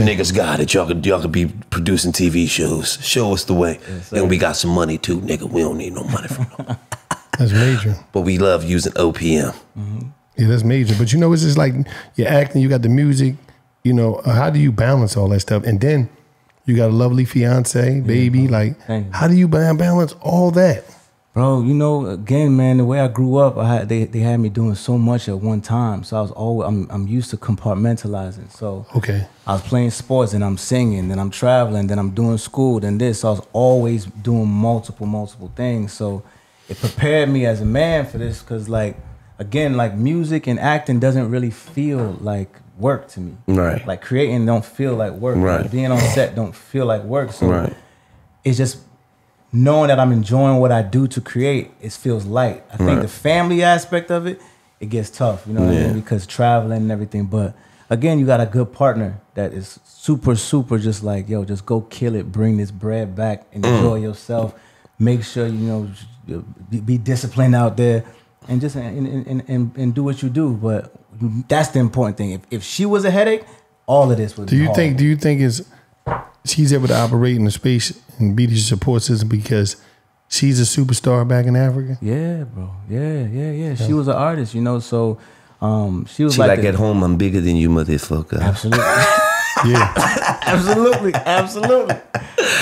niggas got it. Y'all could be producing TV shows. Show us the way. Yes, and we got some money too, nigga. We don't need no money from no. That's major. But we love using OPM. Mm-hmm. Yeah, that's major. But you know, it's just like you're acting, you got the music, you know, how do you balance all that stuff? And then you got a lovely fiance, baby. Like, how do you balance all that? Bro, you know, again, man, the way I grew up, they had me doing so much at one time. So I was always, I'm used to compartmentalizing. So I was playing sports, and I'm singing, then I'm traveling, then I'm doing school, then this. So I was always doing multiple things. So it prepared me as a man for this, because like, again, like music and acting doesn't really feel like work to me. Right. Like creating don't feel like work. Right. Like being on set don't feel like work. So it's just knowing that I'm enjoying what I do to create, it feels light. I think the family aspect of it, it gets tough, you know what I mean? Because traveling and everything. But again, you got a good partner that is super just like, yo, just go kill it, bring this bread back, enjoy yourself, make sure, you know, be disciplined out there. And just and do what you do, but that's the important thing. If she was a headache, all of this would be hard. Do you think she's able to operate in the space and be the support system because she's a superstar back in Africa? Yeah, bro. Yeah. She was an artist, you know. So she was like at home, I'm bigger than you, motherfucker. Absolutely. Yeah.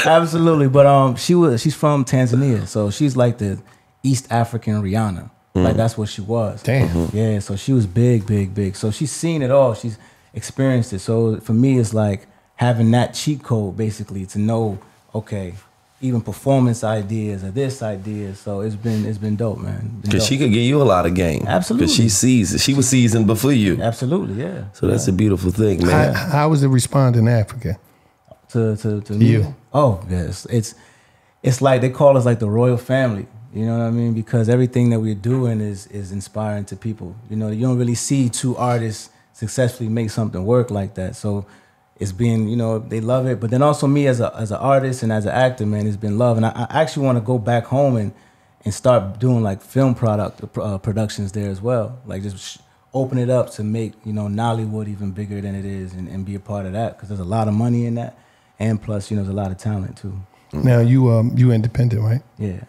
Absolutely. But she's from Tanzania, so she's like the East African Rihanna. Like that's what she was. Damn. Yeah, so she was big. So she's seen it all. She's experienced it. So for me, it's like having that cheat code basically to know, okay, even performance ideas or this idea. So it's been dope, man. Because she could give you a lot of game. Absolutely. Because she sees it. She was seasoned before you. Absolutely, yeah. So that's a beautiful thing, man. How was it respond in Africa? To you? Oh, yes. It's like they call us like the royal family. You know what I mean? Because everything that we're doing is inspiring to people. You know, you don't really see two artists successfully make something work like that. So it's been, you know, they love it. But then also me as an artist and as an actor, man, it's been love. And I actually want to go back home and start doing like film productions there as well. Like just open it up to make, you know, Nollywood even bigger than it is and be a part of that. Because there's a lot of money in that. And plus, you know, there's a lot of talent too. Now you independent, right? Yeah.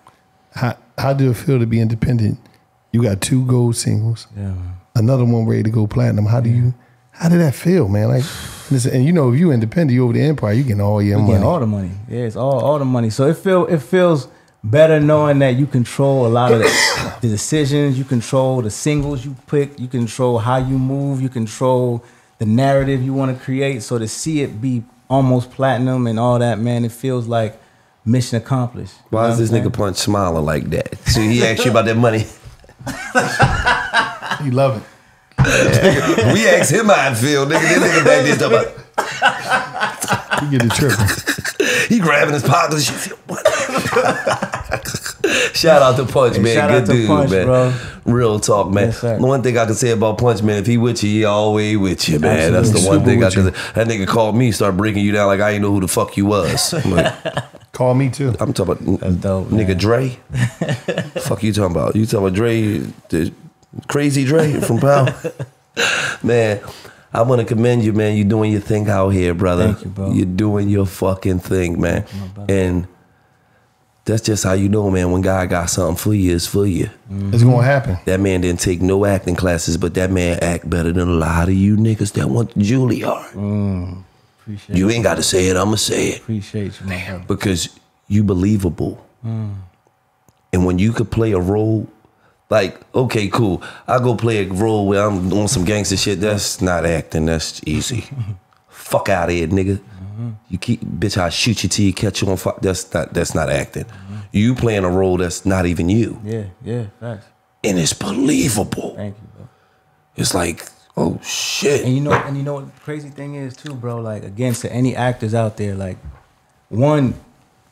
How do it feel to be independent? You got 2 gold singles, another one ready to go platinum. How did that feel, man? Like, listen, and you know, if you independent, you over the empire, you getting all your money. Getting all the money. Yeah, it's all the money. So it feels better knowing that you control a lot of the decisions. You control the singles you pick. You control how you move. You control the narrative you want to create. So to see it be almost platinum and all that, man, it feels like mission accomplished. Why is this nigga Punch smiling like that? So he asked you about that money. He love it. Yeah. We asked him how it feel, nigga. This nigga back there talking about. He get it tripping. He grabbing his pockets. What? Shout out to Punch, man. Shout Good out to dude, Punch, man. Bro. Real talk, man. Yes, sir. The one thing I can say about Punch, man, if he with you, he always with you, man. Absolutely. That's the one thing I can. That nigga called me, start breaking you down like I ain't know who the fuck you was. Call me too. I'm talking about dope, nigga Dre. Fuck you talking about? You talking about Dre, the crazy Dre from Power? Man, I want to commend you, man. You're doing your thing out here, brother. Thank you, bro. You're doing your fucking thing, man. And that's just how you know, man, when God got something for you, it's for you. It's gonna happen. That man didn't take no acting classes, but that man act better than a lot of you niggas that went to Juilliard. Appreciate You ain't got to say it, I'ma say it. Appreciate you, man. Because you believable. And when you could play a role, like, okay, cool, I go play a role where I'm doing some gangster shit, that's not acting, that's easy. Fuck out of here, nigga. You keep, bitch, I shoot you till you catch you on fire. That's not acting. You playing a role that's not even you. Yeah, facts. And it's believable. Thank you, bro. It's like, oh shit. And you know what the crazy thing is too, bro? Like, again, to any actors out there, like, one,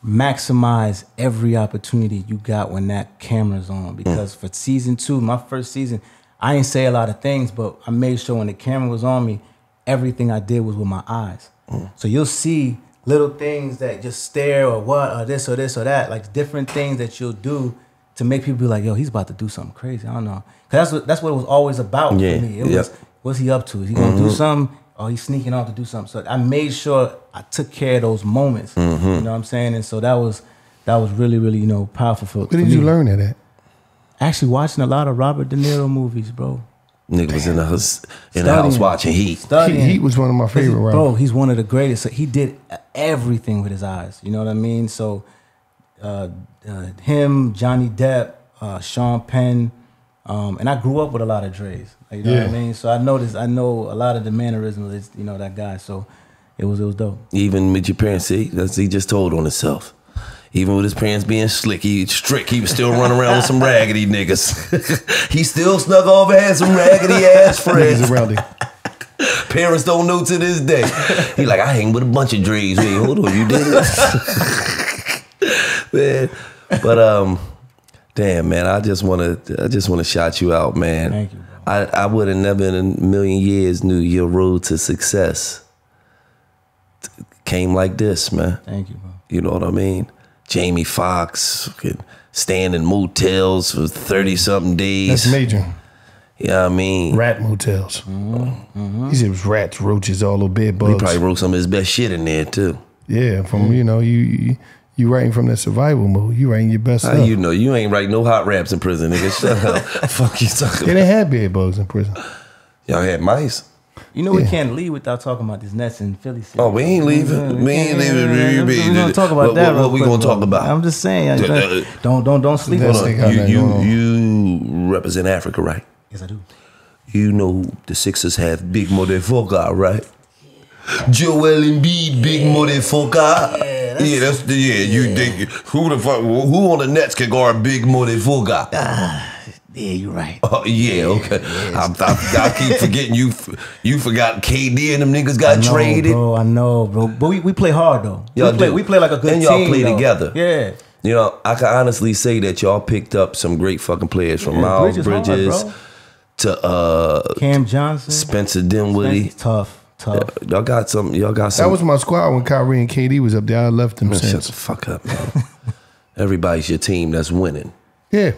maximize every opportunity you got when that camera's on. Because for season 2, my first season, I didn't say a lot of things, but I made sure when the camera was on me, everything I did was with my eyes. So you'll see little things that just stare or what, or this or that, like different things that you'll do to make people be like, yo, he's about to do something crazy. I don't know. Cause that's what it was always about for me. It was, what's he up to? Is he gonna do something? Or he's sneaking off to do something? So I made sure I took care of those moments. You know what I'm saying? And so that was really, really, you know, powerful for me. Where did you learn that at? Actually watching a lot of Robert De Niro movies, bro. Nigga was in the house watching Heat. Heat was one of my favorite, right? Bro, he's one of the greatest. So he did everything with his eyes. You know what I mean? So him, Johnny Depp, Sean Penn, and I grew up with a lot of Dre's. You know what I mean? So I know a lot of the mannerisms, you know, that guy. So it was dope. Even with your parents, see, he just told on himself. Even with his parents being strict, he was still running around with some raggedy niggas. He still snuck off and had some raggedy ass friends around him. Parents don't know to this day. He like, I hang with a bunch of Dre's. Wait, hold on, you did it? Man, but damn, man, I just wanna shout you out, man. Thank you, bro. I would have never in a million years knew your road to success came like this, man. Thank you, bro. You know what I mean? Jamie Foxx staying in motels for 30-something days. That's major. Yeah, I mean, rat motels. He said it was rats, roaches, all the bed bugs. He probably wrote some of his best shit in there too. Yeah, from you know you writing from that survival mode. You writing your best stuff. You know you ain't writing no hot raps in prison, nigga. Shut up. Fuck you talking. They didn't have bed bugs in prison. Y'all had mice. You know we can't leave without talking about these Nets in Philly City. Oh, we ain't leaving. We ain't leaving. We're gonna talk about that. What we gonna talk about? I'm just saying. Don't sleep on it. You represent Africa, right? Yes, I do. You know the Sixers have big motherfucker, right? Joel Embiid, big motherfucker. You think who the fuck? Who on the Nets can guard big motherfucker? Yeah, you're right. Oh yeah, okay. I keep forgetting you forgot KD and them niggas got traded. Bro, I know, bro. But we play hard though. We play like a good team. And y'all play together. Yeah. You know, I can honestly say that y'all picked up some great fucking players from Miles Bridges to Cam Johnson, Spencer Dinwiddie. Tough. Y'all got some. That was my squad when Kyrie and KD was up there. I left them since. Shut the fuck up, man. Everybody's your team that's winning. Yeah.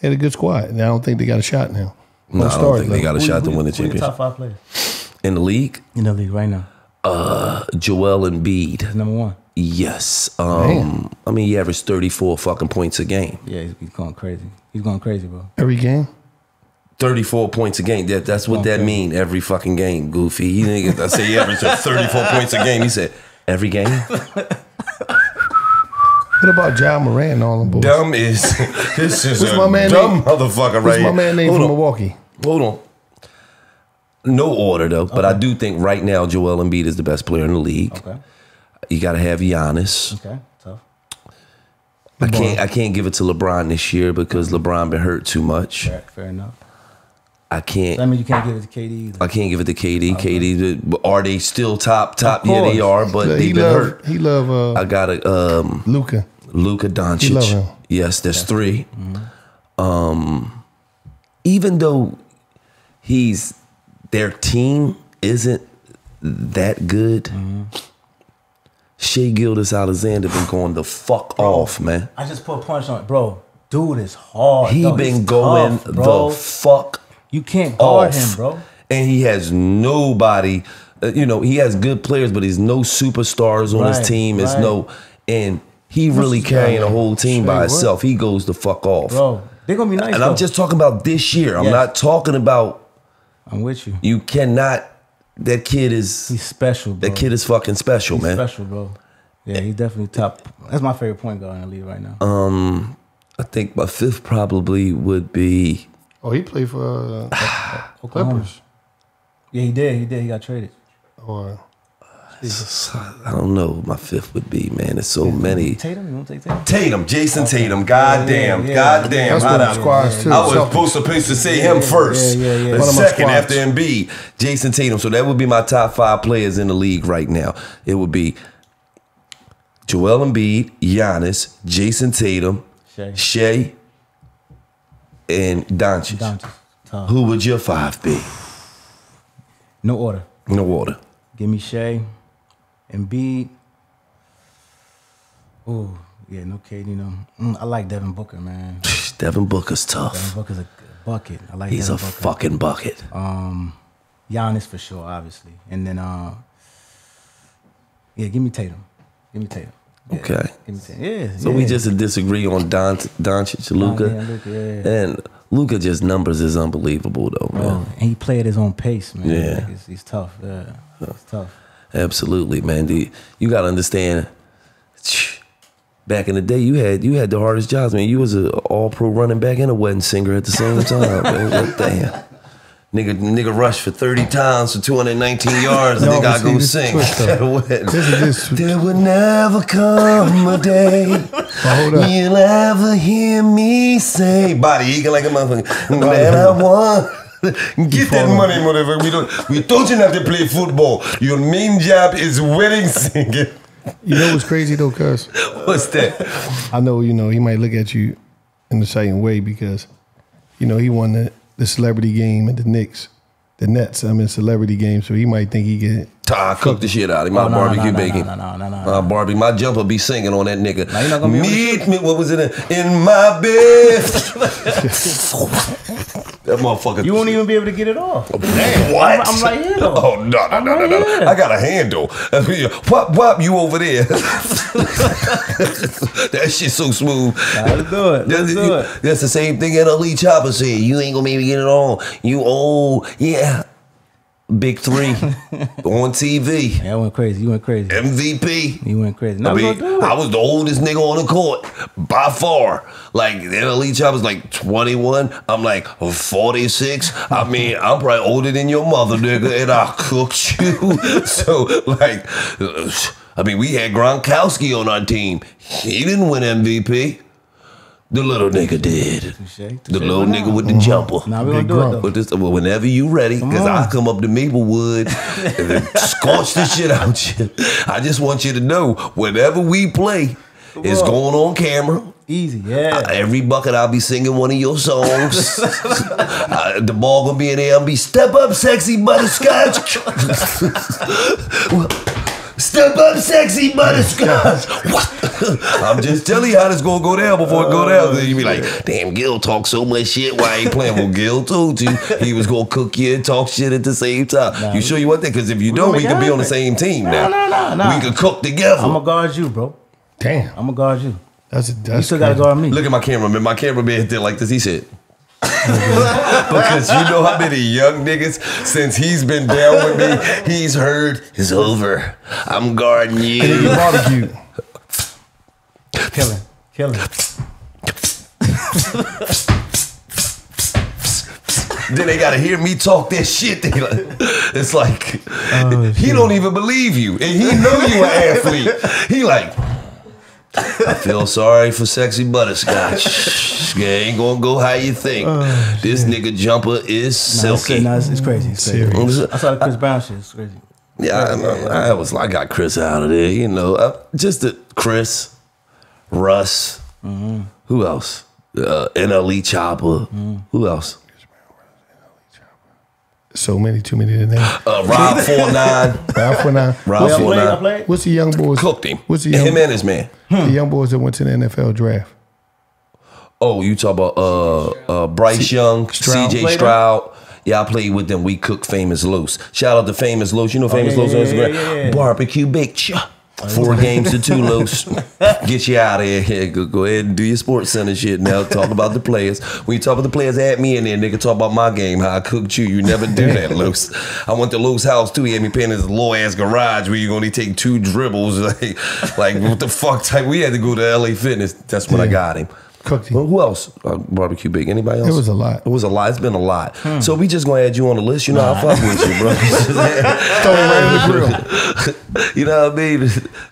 They had a good squad. And I don't think they got a shot now. No, I don't think they got a shot to win the championship. Top 5 players in the league? In the league right now. Joel Embiid. He's number 1. Yes. I mean, he averaged 34 fucking points a game. Yeah, he's going crazy. He's going crazy, bro. Every game? 34 points a game. That's what that mean. Every fucking game, Goofy. I say he averaged 34 points a game. He said, every game? What about Ja Morant and all them boys? This is a dumb motherfucker right here. What's my man name from Milwaukee? Hold on. No order though, but I do think right now Joel Embiid is the best player in the league. Okay. You got to have Giannis. Okay, tough. I can't give it to LeBron this year because LeBron been hurt too much. Fair enough. I can't. I mean, you can't give it to KD either. I can't give it to KD. Okay. KD, are they still top? Yeah, they are, but they've been hurt. He love. I got a Luka Doncic. He love him. Yes, there's 3. Even though their team isn't that good. Shai Gilgeous-Alexander been going the fuck off, man. I just put a punch on it, bro. Dude is hard. He been going the fuck. You can't guard him, bro. And he has nobody. He has good players, but he's no superstars on his team. It's and he really carrying a whole team by himself. He goes the fuck off, bro. They're gonna be nice. And I'm just talking about this year. I'm not talking about. I'm with you. You cannot. That kid is. He's special, bro. That kid is fucking special, man. Special, bro. Yeah, he's definitely top. That's my favorite point guard in the league right now. I think my 5th probably would be. Oh, he played for Oklahoma. Clippers. Yeah, he did. He got traded. Or I don't know what my fifth would be, man. There's so many. Tatum, you want to take Tatum? Tatum, Jason Tatum. Goddamn, goddamn. That's one of the squads too. I was supposed to say him first. The second squads. after Embiid, Jason Tatum. So that would be my top 5 players in the league right now. It would be Joel Embiid, Giannis, Jason Tatum, Shea, and Doncic. Who would your 5 be? No order. No order. Give me Shea, Embiid. Ooh, yeah, no KD, no. I like Devin Booker, man. Devin Booker's tough. Devin Booker's a bucket. I like He's Devin a Booker. fucking bucket. Giannis for sure, obviously. And then, yeah, give me Tatum. Give me Tatum. Yeah, Okay. Give me Tatum. Yeah. So we just disagree on Doncic, Luka. And Luka just numbers is unbelievable though, man. Oh, and he played at his own pace, man. Yeah. Like, he's tough. Yeah. He's tough. Absolutely, man. You gotta understand. Back in the day, you had the hardest jobs, man. You was an all-pro running back and a wedding singer at the same time, man. Like, damn. Nigga rushed for 30 times for 219 yards and then gotta go sing at a wedding. There will never come a day you'll ever hear me say, body eating like a motherfucker, man, I won. Get that money, motherfucker. We don't you have to play football. Your main job is wedding singing. You know what's crazy though, cuz? What's that? I know, he might look at you in the same way because, he won the celebrity game at the Nets, celebrity game, so he might think he get... I cook the shit out of him. My barbecue bacon. No. My jumper be singing on that nigga. Now, you're not gonna be Meet me, what was it? In my bed. That motherfucker. You won't even be able to get it off. Damn, what? I'm right here, though. Oh, no. I got a handle. Whop, you over there. That shit so smooth. Let's do it. That's the same thing that Elite Chopper said. You ain't gonna maybe get it on. You old. Yeah. Big 3 on TV. Yeah, I went crazy. You went crazy. MVP. You went crazy. I was the oldest nigga on the court by far. Like, the Elite Chopper's like 21. I'm like 46. I'm probably older than your mother, nigga, and I cooked you. So, like, we had Gronkowski on our team. He didn't win MVP. The little nigga did. The little nigga with the jumper. Now we're gonna do it though. Whenever you ready, because I come up to Maplewood and then scorch the shit out you. I just want you to know, whenever we play, it's going on camera. Easy, yeah. Every bucket I'll be singing one of your songs. The ball gonna be in there. I'll be step up, sexy butterscotch. Step up, sexy butterscotch. I'm just telling you how this gonna go down before it go down. Then you be like, damn, Gil talk so much shit. Why ain't playing? Well, Gil told you he was gonna cook you and talk shit at the same time. You sure you want that? Because if you don't, we can be on the same team now. No. We can cook together. I'm gonna guard you, bro. Damn. I'm gonna guard you. That's you still gotta guard me. Look at my cameraman. My cameraman hit there like this. He said. Because you know how many young niggas, since he's been down with me, he's heard, it's over. I'm guarding you. And you barbecue. Kill him. Then they gotta hear me talk that shit. It's like, he don't even believe you. And he know you an athlete. He like, I feel sorry for sexy butterscotch. Yeah, ain't gonna go how you think. This nigga jumper is silky. It's crazy. It's crazy. I saw the Chris Brown shit. It's crazy. Yeah, I got Chris out of there. Just Chris, Russ. Mm-hmm. Who else? NLE Chopper. Mm-hmm. Who else? So many, too many to name. Rob 49. Rob 49. What's the young boys? Cooked him. What's the young him and his man. The young boys that went to the NFL draft. Oh, you talk about Bryce Young, CJ Stroud. Yeah, I played with them. We cooked Famous Loose. Shout out to Famous Loose. You know Famous Loose on Instagram? Yeah. Barbecue baked. 4 games to 2 Loose. Get you out of here. Go ahead and do your sports center shit now. Talk about the players. When you talk about the players, add me in there. Nigga, talk about my game, how I cooked you. You never do that, Loose. I went to Loose house too. He had me paying his low-ass garage where you only take 2 dribbles. Like what the fuck type? We had to go to LA Fitness. That's when I got him. Cooked Well, it. who else? Barbecue big. Anybody else? It was a lot. It was a lot. It's been a lot. So we just gonna add you on the list. You know, I fuck with you, bro. Throw it right in the grill. You know what I mean?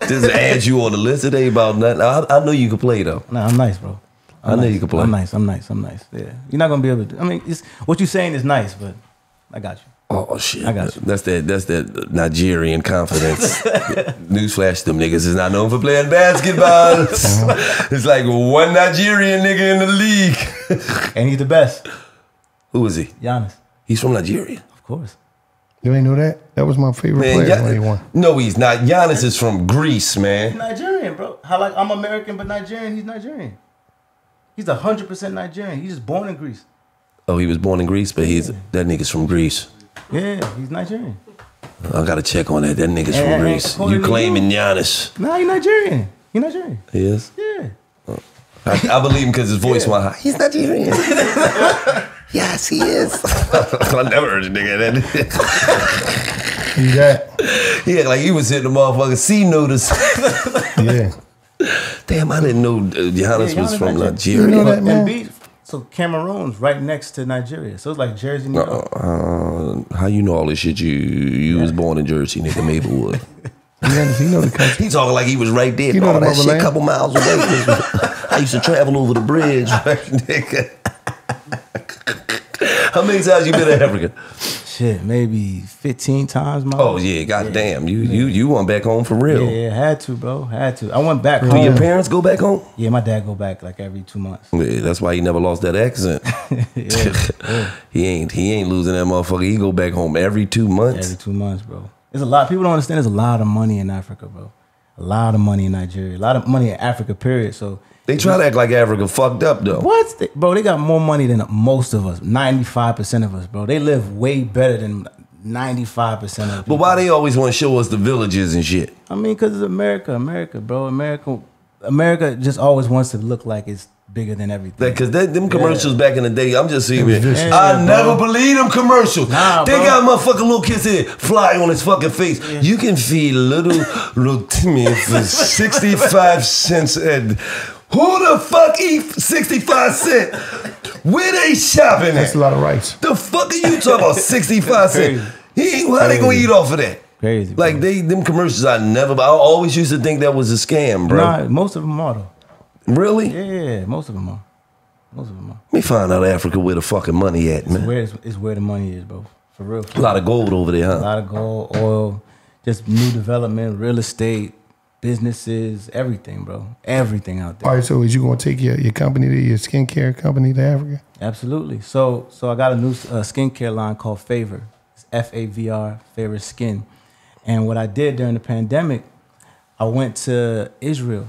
Just add you on the list. It ain't about nothing. I know you can play though. Nah, I'm nice, bro. I know you can play. I'm nice. Yeah, you're not gonna be able to. I mean, what you're saying is nice, but I got you. Oh shit! I got you. That's that Nigerian confidence. Newsflash: them niggas is not known for playing basketball. It's like one Nigerian nigga in the league, And he's the best. Who is he? Giannis, He's from Nigeria. of course. You ain't know that? That was my favorite player when he won. No, he's not. Giannis is from Greece, He's man. Nigerian, bro. How like I'm American but Nigerian? He's Nigerian. He's 100% Nigerian. He's just born in Greece. Oh, he was born in Greece, but that nigga's from Greece. Yeah, he's Nigerian. I gotta check on that. That nigga's from And Greece. according You to claiming Giannis? Nah, he's Nigerian. He Nigerian. He is. Yeah. I believe him because his voice went high. He's Nigerian. Yes, he is. I never heard a nigga that. You that? Yeah, like he was hitting the motherfucking C notice. Yeah. Damn, I didn't know Giannis was Giannis from Nigeria. Nigeria. You know that, man? And so Cameroon's right next to Nigeria. So it's like Jersey, New York. How you know all this shit? You was born in Jersey, nigga, Maplewood. You know the country. He talking like he was right there. You know All the that shit motherland? a couple miles away. I used to travel over the bridge, right, nigga. How many times you been to Africa? Shit, maybe 15 times, man. Oh yeah, goddamn. You went back home for real. Yeah, had to, bro. Had to. I went back Do home. your parents go back home? Yeah, my dad go back like every 2 months. Yeah, that's why he never lost that accent. Yeah. He ain't losing that motherfucker. He go back home every 2 months. Every 2 months, bro. There's a lot. People don't understand. There's a lot of money in Africa, bro. A lot of money in Nigeria. A lot of money in Africa. Period. So They try to act like Africa fucked up though. what, bro? They got more money than most of us. 95% of us, bro. They live way better than 95% of us. But why they always want to show us the villages and shit? I mean, because it's America, bro. America just always wants to look like it's bigger than everything. Because them commercials back in the day, I'm just seeing it. vicious. I never believe them commercials. Nah, They bro. got motherfucking little kids here fly on his fucking face. You can feed little Rotimi for 65 cents. And who the fuck eat 65 cents? Where they shopping That's at? a lot of rice. The fuck are you talking about 65 cents? How they gonna eat off of that? Crazy, bro. Like them commercials I always used to think that was a scam, bro. Nah, most of them are though. Really? Yeah, most of them are. Most of them are. Let me find out Africa where the fucking money at, man. It's where the money is, bro. For real. A lot of gold over there, A huh? lot of gold, oil, just new development, real estate, businesses, everything, bro. Everything out there. All right, so is you going to take your company, your skincare company to Africa? Absolutely. So I got a new skincare line called Favor. It's FAVR, Favor Skin. And what I did during the pandemic, I went to Israel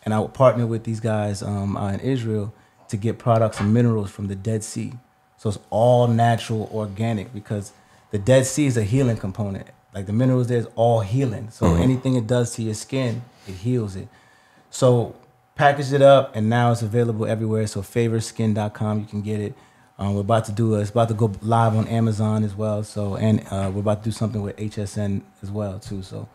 and I partnered with these guys out in Israel to get products and minerals from the Dead Sea. So it's all natural, organic, because the Dead Sea is a healing component. Like the minerals there is all healing. So anything it does to your skin, it heals it. So packaged it up and now it's available everywhere. So favorskin.com, you can get it. We're about to do it's about to go live on Amazon as well. So we're about to do something with HSN as well too. So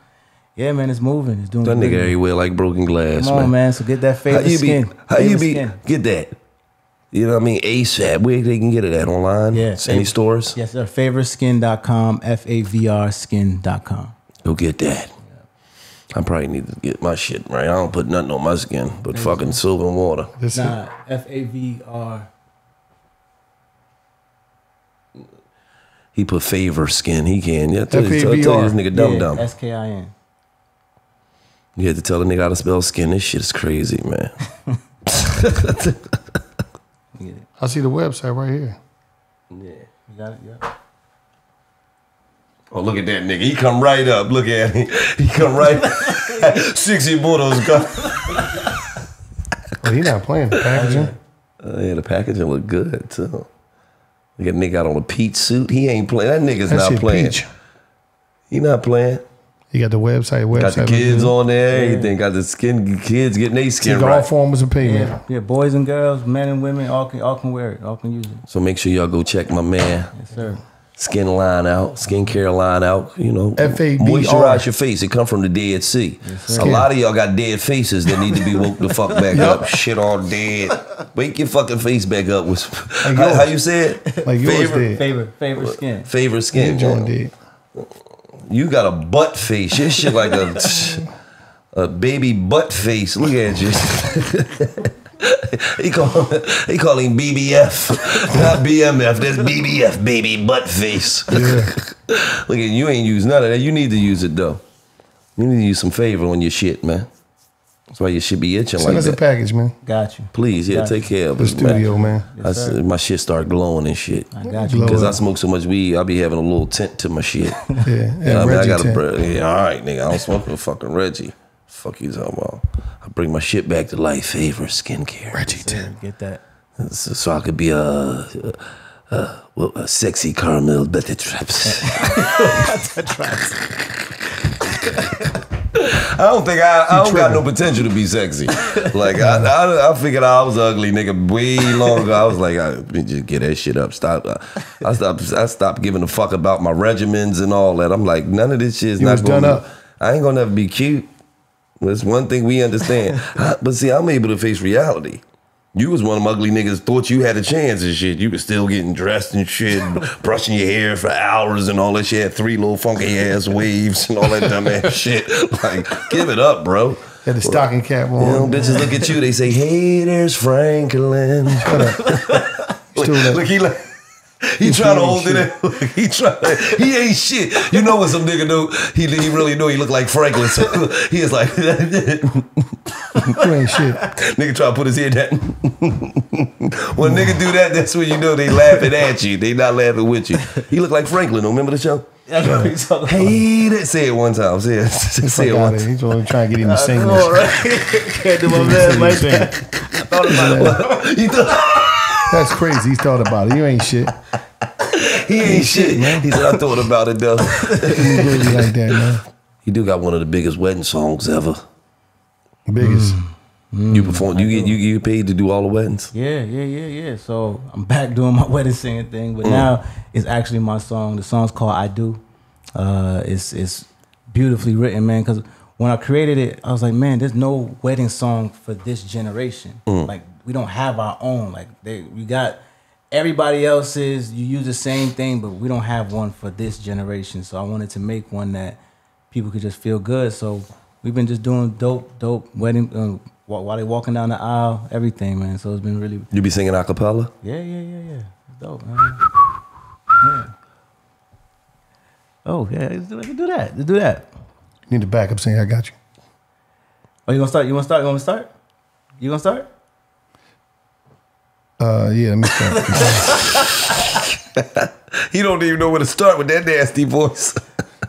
yeah, man, it's moving. It's doing That good. nigga everywhere like broken glass, Come on, man. So get that Favor Skin. How you Favor be? Skin. Get that. You know what I mean? ASAP. Where they can get it at? Online? Yeah. Any stores? Yes, sir. Favorskin.com, FAVRskin.com. Go get that. I probably need to get my shit right. I don't put nothing on my skin but fucking soap and water. That's it. Nah, FAVR. He put favor skin. He can. Yeah, tell this FAVR. nigga dumb. SKIN. You had to tell the nigga how to spell skin. This shit is crazy, man. You get it. I see the website right here. Yeah. You got it? Yeah. Oh, look at that nigga. He come right up. Look at him. He come right. 60 Buddhas got. Oh, he not playing the packaging. Yeah, the packaging look good too. Look at nigga out on a peach suit. He ain't playing. That nigga's That not shit playing. peach. He not playing. You got the website. Got the look kids good. on there. Everything. Got the kids getting their skin Take all right. forms of payment. Yeah, boys and girls, men and women, all can wear it, all can use it. So make sure y'all go check my man. Yes, sir. line out, skincare line out. You know, FABR. Moisturize your face. It come from the Dead Sea. Yes, a lot of y'all got dead faces that need to be woke the fuck back up. Shit all dead. Wake your fucking face back up. With how you say it? Like yours did. Favorite skin. Favorite skin. Did. You got a butt face. Your shit like a baby butt face. Look at you. He call him BBF, not BMF. That's BBF, baby butt face. Yeah. Look at you, ain't used none of that. You need to use it though. You need to use some favor on your shit, man. That's why your shit be itching like that. Send us a package, man. Got you. Please, yeah, take care of the studio, man. Yes, my shit start glowing and shit. I got you. Because I smoke so much weed, I be having a little tint to my shit. Yeah, I got all right, nigga. I don't smoke with fucking Reggie. Fuck you talking about? I bring my shit back to life. Favor skincare. Reggie Tint. Get that. So I could be a sexy caramel butter traps. I don't got no potential to be sexy. Like I figured I was ugly, nigga, way longer. I was like, I just get that shit up. Stop. I stopped giving a fuck about my regimens and all that. I'm like, none of this shit is not going to. I ain't gonna never be cute. That's one thing we understand. But see, I'm able to face reality. You was one of them ugly niggas thought you had a chance and shit. You was still getting dressed and shit, brushing your hair for hours and all that shit. Had 3 little funky ass waves and all that dumb ass shit. Like, give it up, bro. Had the stocking cap on. You know, bitches look at you, they say, hey, there's Franklin. Shut up. Look, he trying to hold it in. He ain't shit. You know what some nigga do? He really know he look like Franklin. So he is like, you ain't shit. Nigga try to put his head down. When nigga do that, that's when you know they laughing at you. They not laughing with you. He look like Franklin. Remember the show? That's what he's talking about. Hey, say it one time. Say it one time. He's only trying to get him to sing this. Right? Can't do my man like that. I thought about it. That's crazy. He thought about it. You ain't shit. He ain't shit, man. He said, I thought about it, though. He like that, man. He do got one of the biggest wedding songs ever. Biggest. You perform. You get paid to do all the weddings. Yeah. So I'm back doing my wedding singing thing, but now it's actually my song. The song's called "I Do." It's beautifully written, man. Because when I created it, I was like, man, there's no wedding song for this generation. Like we don't have our own. Like we got everybody else's. You use the same thing, but we don't have one for this generation. So I wanted to make one that people could just feel good. So we've been just doing dope wedding while they walking down the aisle, everything, man. So it's been really. You be singing a cappella? Yeah. It's dope, man. Yeah. Oh yeah, let's do that. Let's do that. You need the backup singer. I got you. Oh, you gonna start? You want to start? You gonna start? Yeah, let me start. He don't even know where to start with that nasty voice.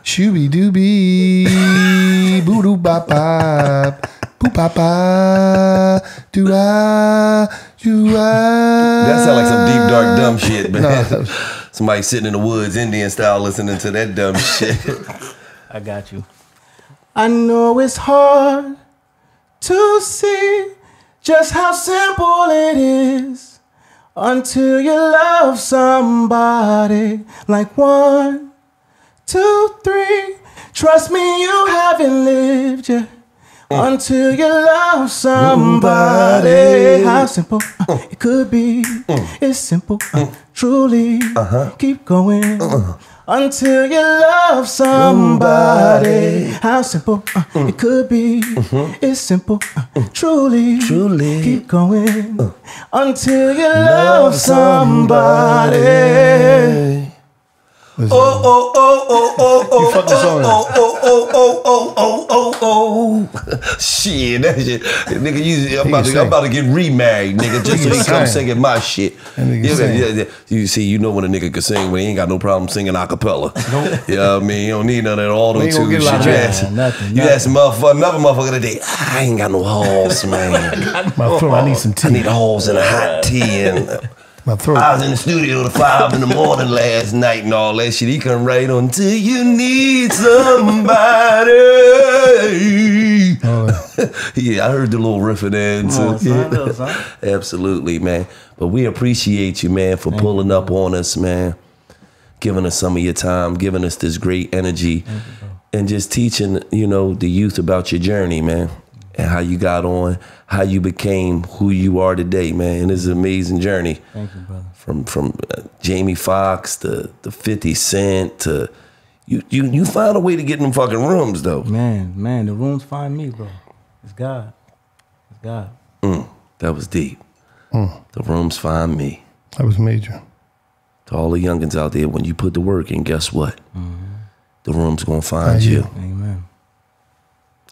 Shooby dooby, boo doo bop bop, boo bop bop, doo ah, doo ah. That sound like some deep dark dumb shit, man. No. Somebody sitting in the woods, Indian style, listening to that dumb shit. I got you. I know it's hard to see just how simple it is until you love somebody like 1, 2, 3. Trust me, you haven't lived yet until you love somebody. How simple it could be. It's simple, truly. Keep going until you love somebody. How simple it could be. It's simple, truly. Keep going until you love somebody. Oh. You fucked the song Shit, that shit. Nigga, I'm about to get remarried, nigga, just so he come singing my shit. Yeah. You see, you know when a nigga can sing when he ain't got no problem singing a cappella. Nope. You know what I mean? You don't need none of that auto-tune shit. You ask another motherfucker today, I ain't got no halls, man. My throat, I need some tea. I need halls and a hot tea and... My throat. I was in the studio till 5 in the morning last night and all that shit. He come right on till you need somebody. Yeah, I heard the little riff in there. Absolutely, man. But we appreciate you, man, for pulling up on us, man. giving us some of your time, giving us this great energy, and just teaching, you know, the youth about your journey, man, and how you got on, how you became who you are today, man. And it's an amazing journey. Thank you, brother. From Jamie Foxx to 50 Cent to you found a way to get in them fucking rooms though. Man, the rooms find me, bro. It's God. It's God. That was deep. The rooms find me. That was major. To all the youngins out there, when you put the work in, guess what? The room's gonna find you. Amen.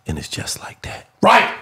And it's just like that. Right.